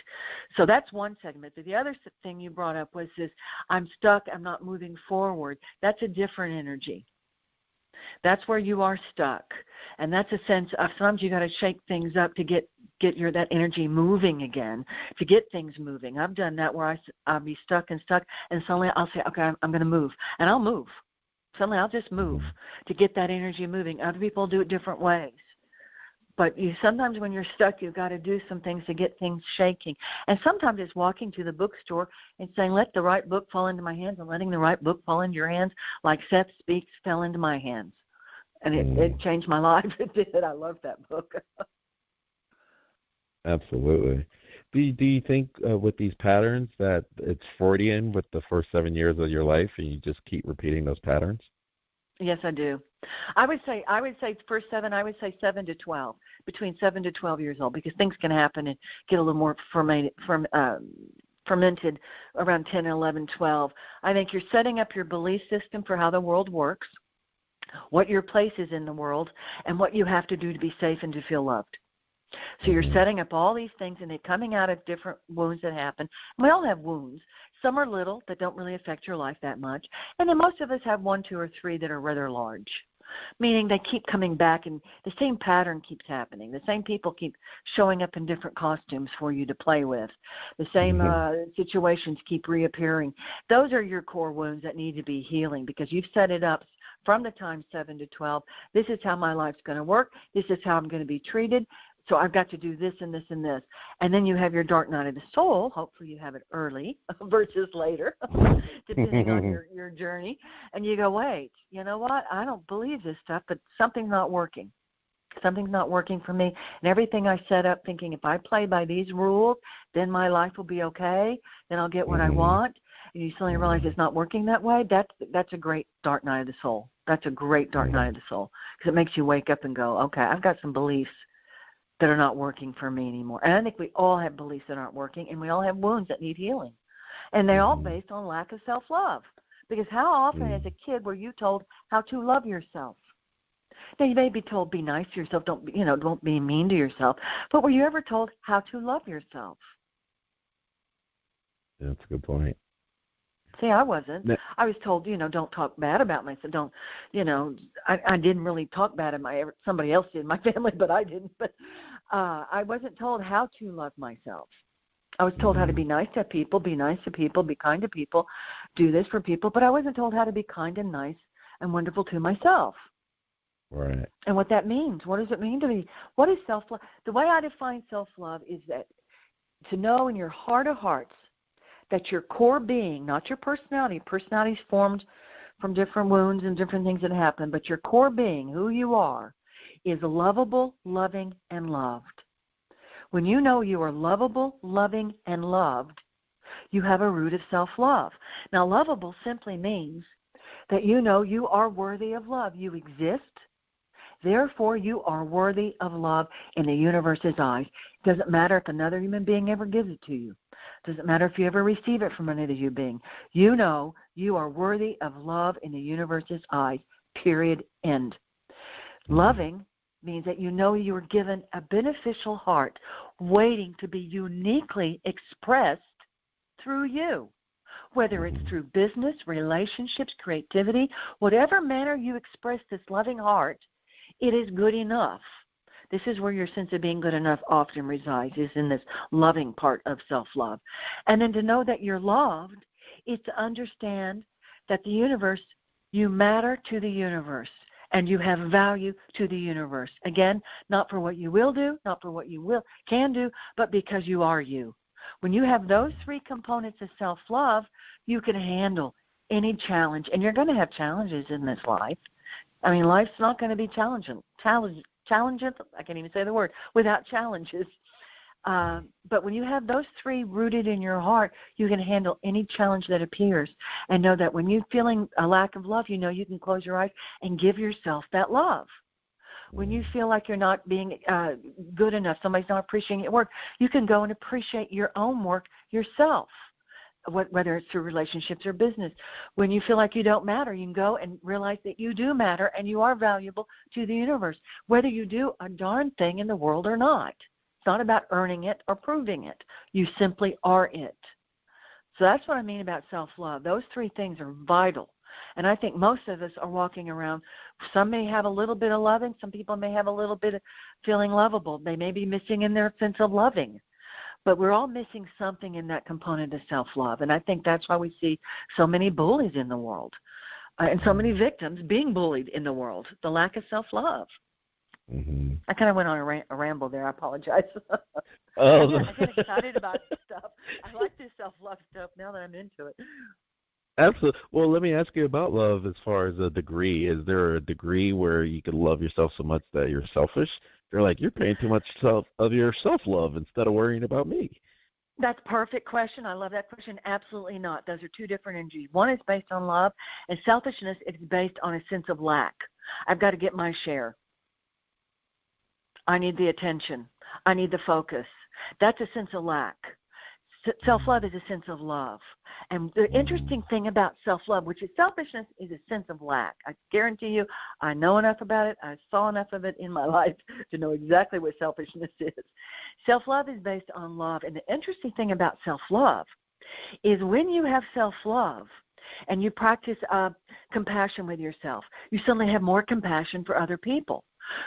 So that's one segment. But the other thing you brought up was this, I'm stuck, I'm not moving forward. That's a different energy. That's where you are stuck. And that's a sense of sometimes you got to shake things up to get that energy moving again, to get things moving. I've done that where I'll be stuck, and suddenly I'll say, okay, I'm going to move. And I'll move. Suddenly I'll just move to get that energy moving. Other people do it different ways. But sometimes when you're stuck, you've got to do some things to get things shaking. And sometimes it's walking to the bookstore and saying, let the right book fall into my hands, and letting the right book fall into your hands, like Seth Speaks fell into my hands. And it changed my life. It did. I love that book. Absolutely. Do you think with these patterns that it's Freudian with the first 7 years of your life and you just keep repeating those patterns? Yes, I do. I would say first 7, I would say 7 to 12, between 7 to 12 years old, because things can happen and get a little more fermented around 10, 11, 12. I think you're setting up your belief system for how the world works, what your place is in the world, and what you have to do to be safe and to feel loved. So you're setting up all these things, and they're coming out of different wounds that happen. We all have wounds. Some are little that don't really affect your life that much, and then most of us have 1, 2, or 3 that are rather large. meaning they keep coming back and the same pattern keeps happening. The same people keep showing up in different costumes for you to play with. The same situations keep reappearing. Those are your core wounds that need to be healing because you've set it up from the time 7 to 12. This is how my life's going to work. This is how I'm going to be treated. So I've got to do this and this and this. And then you have your dark night of the soul. Hopefully you have it early versus later, depending on your journey. And you go, wait, you know what? I don't believe this stuff, but something's not working. Something's not working for me. And everything I set up thinking if I play by these rules, then my life will be okay. Then I'll get what I want. And you suddenly realize it's not working that way. That's a great dark night of the soul. That's a great dark night of the soul because it makes you wake up and go, okay, I've got some beliefs that are not working for me anymore. And I think we all have beliefs that aren't working, and we all have wounds that need healing. And they're all based on lack of self-love. Because how often as a kid were you told how to love yourself? Now, you may be told be nice to yourself, don't be mean to yourself, but were you ever told how to love yourself? That's a good point. See, I wasn't. I was told, don't talk bad about myself. I didn't really talk bad about somebody else did in my family, but I didn't. But I wasn't told how to love myself. I was told how to be nice to people, be kind to people, do this for people, but I wasn't told how to be kind and nice and wonderful to myself. Right. And what that means. What does it mean to me? What is self-love? The way I define self-love is that to know in your heart of hearts that your core being, not your personality is formed from different wounds and different things that happen, but your core being, who you are, is lovable, loving, and loved. When you know you are lovable, loving, and loved, you have a root of self-love. Now, lovable simply means that you know you are worthy of love. You exist. Therefore, you are worthy of love in the universe's eyes. It doesn't matter if another human being ever gives it to you. It doesn't matter if you ever receive it from another human being. You know you are worthy of love in the universe's eyes, period, end. Loving means that you know you were given a beneficial heart waiting to be uniquely expressed through you. Whether it's through business, relationships, creativity, whatever manner you express this loving heart, it is good enough. This is where your sense of being good enough often resides, is in this loving part of self-love. And then to know that you're loved is to understand that the universe, you matter to the universe, and you have value to the universe. Again, not for what you will do, not for what you can do, but because you are you. When you have those three components of self-love, you can handle any challenge. And you're going to have challenges in this life. I mean, life's not going to be challenging. Challenges, I can't even say the word, without challenges. But when you have those three rooted in your heart, you can handle any challenge that appears. And know that when you're feeling a lack of love, you know you can close your eyes and give yourself that love. When you feel like you're not being good enough, somebody's not appreciating your work, you can go and appreciate your own work yourself, whether it's through relationships or business. When you feel like you don't matter, you can go and realize that you do matter and you are valuable to the universe, whether you do a darn thing in the world or not. It's not about earning it or proving it. You simply are it. So that's what I mean about self-love. Those three things are vital. And I think most of us are walking around. Some may have a little bit of loving. Some people may have a little bit of feeling lovable. They may be missing in their sense of loving. But we're all missing something in that component of self-love. And I think that's why we see so many bullies in the world and so many victims being bullied in the world, the lack of self-love. Mm-hmm. I kind of went on a ramble there. I apologize. Oh. I get excited about this stuff. I like this self-love stuff now that I'm into it. Absolutely. Well, let me ask you about love as far as a degree. Is there a degree where you can love yourself so much that you're selfish? You're paying too much of your self-love instead of worrying about me. That's a perfect question. I love that question. Absolutely not. Those are two different energies. One is based on love, and selfishness is based on a sense of lack. I've got to get my share. I need the attention. I need the focus. That's a sense of lack. Self-love is a sense of love. And the interesting thing about self-love, which is selfishness, is a sense of lack. I guarantee you, I know enough about it. I saw enough of it in my life to know exactly what selfishness is. Self-love is based on love. And the interesting thing about self-love is when you have self-love, and you practice compassion with yourself, you suddenly have more compassion for other people.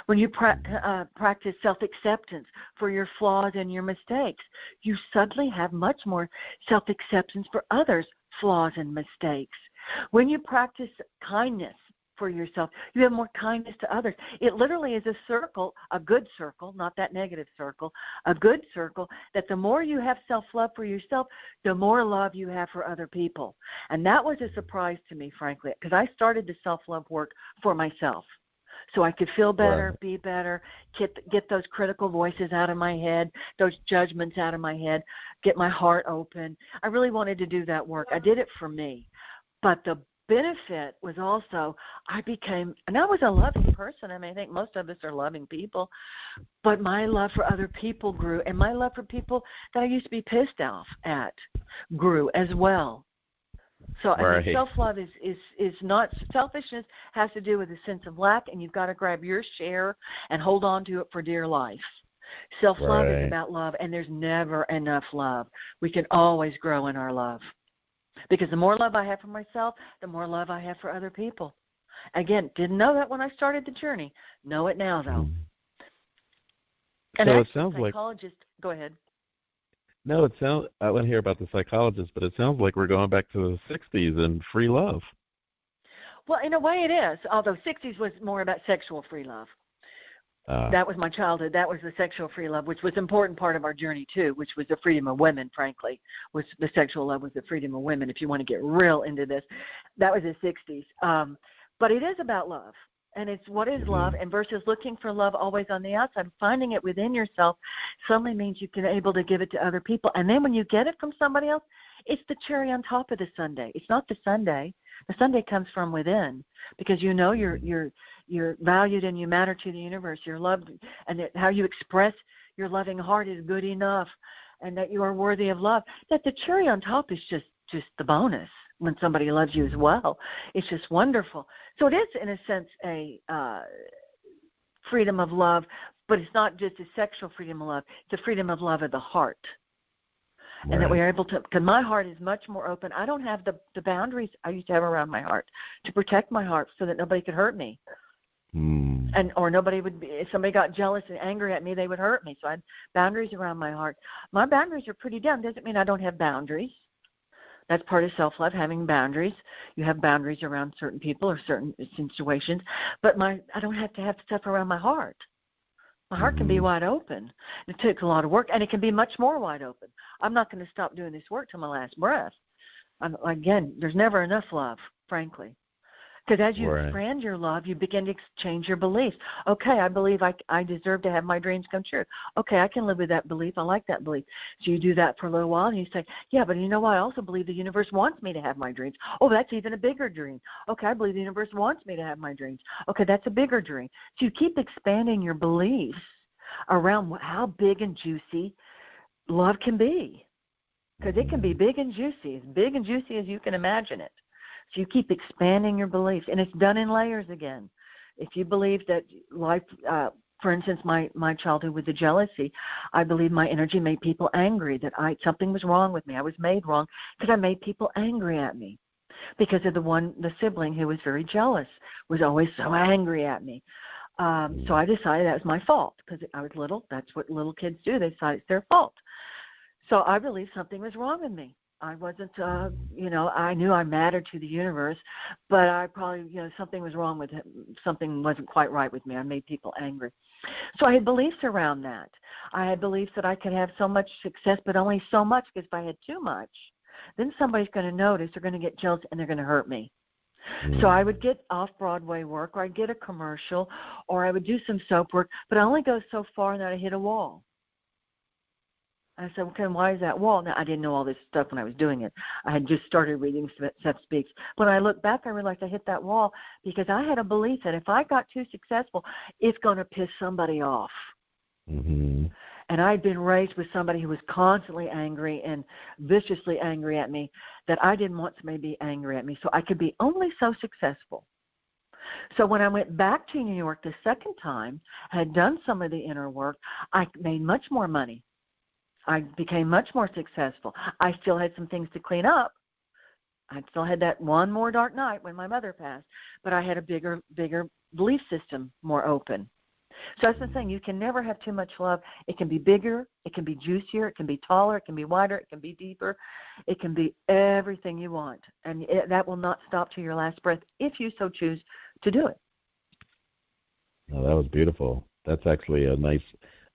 When you practice self-acceptance for your flaws and your mistakes, you suddenly have much more self-acceptance for others' flaws and mistakes. When you practice kindness for yourself, you have more kindness to others. It literally is a circle, a good circle, not that negative circle, a good circle, that the more you have self-love for yourself, the more love you have for other people. And that was a surprise to me, frankly, because I started the self-love work for myself, so I could feel better, Right. be better, get those critical voices out of my head, those judgments out of my head, get my heart open. I really wanted to do that work. I did it for me. But the benefit was also I was a loving person. I mean, I think most of us are loving people. But my love for other people grew, and my love for people that I used to be pissed off at grew as well. So I Right. mean, self-love is not – selfishness has to do with a sense of lack, and you've got to grab your share and hold on to it for dear life. Self-love is Right. about love, and there's never enough love. We can always grow in our love, because the more love I have for myself, the more love I have for other people. Again, didn't know that when I started the journey. Know it now, though. Mhm. And So it actually, sounds like psychologists – go ahead. no, it sounds. I want to hear about the psychologist, but it sounds like we're going back to the '60s and free love. Well, in a way it is, although 60s was more about sexual free love. That was my childhood. That was the sexual free love, which was an important part of our journey, too, which was the freedom of women, frankly. Was the sexual love was the freedom of women, if you want to get real into this. That was the 60s. But it is about love. And it's what is love, and versus looking for love always on the outside, finding it within yourself suddenly means you can be able to give it to other people. And then when you get it from somebody else, it's the cherry on top of the sundae. It's not the sundae. The sundae comes from within, because you know you're valued and you matter to the universe. You're loved, and that how you express your loving heart is good enough, and that you are worthy of love. That the cherry on top is just the bonus when somebody loves you as well. It's just wonderful. So it is, in a sense, a freedom of love, but it's not just a sexual freedom of love. It's a freedom of love of the heart. Right. And that we are able to, because my heart is much more open. I don't have the boundaries I used to have around my heart to protect my heart so that nobody could hurt me. Or nobody would be, if somebody got jealous and angry at me, they would hurt me. So I had boundaries around my heart. My boundaries are pretty down. Doesn't mean I don't have boundaries. That's part of self-love, having boundaries. You have boundaries around certain people or certain situations. But I don't have to have stuff around my heart. My heart can be wide open. It takes a lot of work, and it can be much more wide open. I'm not going to stop doing this work till my last breath. Again, there's never enough love, frankly. Because as you expand your love, you begin to change your beliefs. Okay, I believe I deserve to have my dreams come true. Okay, I can live with that belief. I like that belief. So you do that for a little while, and you say, yeah, but you know what? I also believe the universe wants me to have my dreams. Oh, that's even a bigger dream. Okay, I believe the universe wants me to have my dreams. Okay, that's a bigger dream. So you keep expanding your beliefs around how big and juicy love can be. Because it can be big and juicy, as big and juicy as you can imagine it. So you keep expanding your beliefs, and it's done in layers again. If you believe that life, for instance, my childhood with the jealousy, I believe my energy made people angry, that something was wrong with me. I was made wrong because I made people angry at me because of the sibling who was very jealous, was always so angry at me. So I decided that was my fault because I was little. That's what little kids do. They decide it's their fault. So I believed something was wrong with me. I wasn't, I knew I mattered to the universe, but I probably, something was wrong with him. Something wasn't quite right with me. I made people angry. So I had beliefs around that. I had beliefs that I could have so much success, but only so much, because if I had too much, then somebody's going to notice, they're going to get jealous, and they're going to hurt me. So I would get off-Broadway work, or I'd get a commercial, or I would do some soap work, but I only go so far, and then I hit a wall. I said, okay, why is that wall? Now, I didn't know all this stuff when I was doing it. I had just started reading Seth Speaks. When I look back, I realized I hit that wall because I had a belief that if I got too successful, it's going to piss somebody off. And I'd been raised with somebody who was constantly angry and viciously angry at me, that I didn't want somebody to be angry at me. So I could be only so successful. So when I went back to New York the second time, I had done some of the inner work, I made much more money. I became much more successful. I still had some things to clean up, I still had that one more dark night when my mother passed, but I had a bigger belief system, more open. So that's the thing. You can never have too much love. It can be bigger. It can be juicier. It can be taller. It can be wider. It can be deeper. It can be everything you want. And that will not stop to your last breath if you so choose to do it. Oh, that was beautiful. That's actually a nice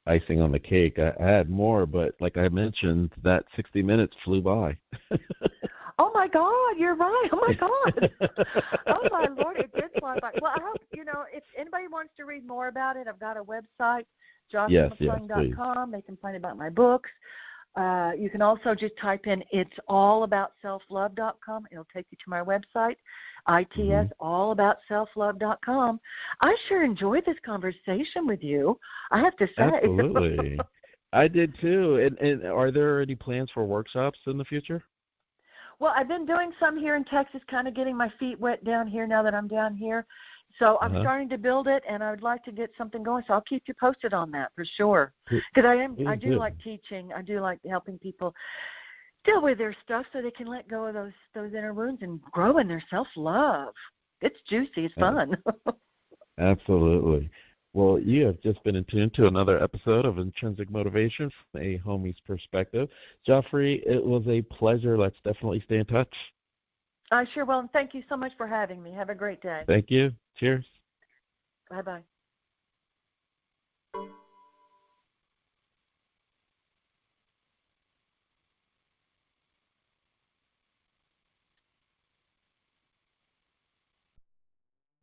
icing on the cake. I had more, but like I mentioned, that 60 minutes flew by. Oh, my God, you're right. Oh, my God. Oh, my Lord, it did fly by. Well, I hope, if anybody wants to read more about it, I've got a website, joshmcclung.com. They can find about my books. You can also just type in itsallaboutselflove.com. It'll take you to my website, allaboutselflove.com. I sure enjoyed this conversation with you, I have to say. Absolutely. I did too. And are there any plans for workshops in the future? Well, I've been doing some here in Texas, kind of getting my feet wet down here now that I'm down here. So I'm starting to build it, and I would like to get something going. So I'll keep you posted on that for sure. Because I do like teaching. I do like helping people deal with their stuff so they can let go of those inner wounds and grow in their self-love. It's juicy. It's fun. Absolutely. Well, you have just been in tune to another episode of Intrinsic Motivation from a Homie's Perspective. Joffrey, it was a pleasure. Let's definitely stay in touch. I sure will, and thank you so much for having me. Have a great day. Thank you. Cheers. Bye-bye.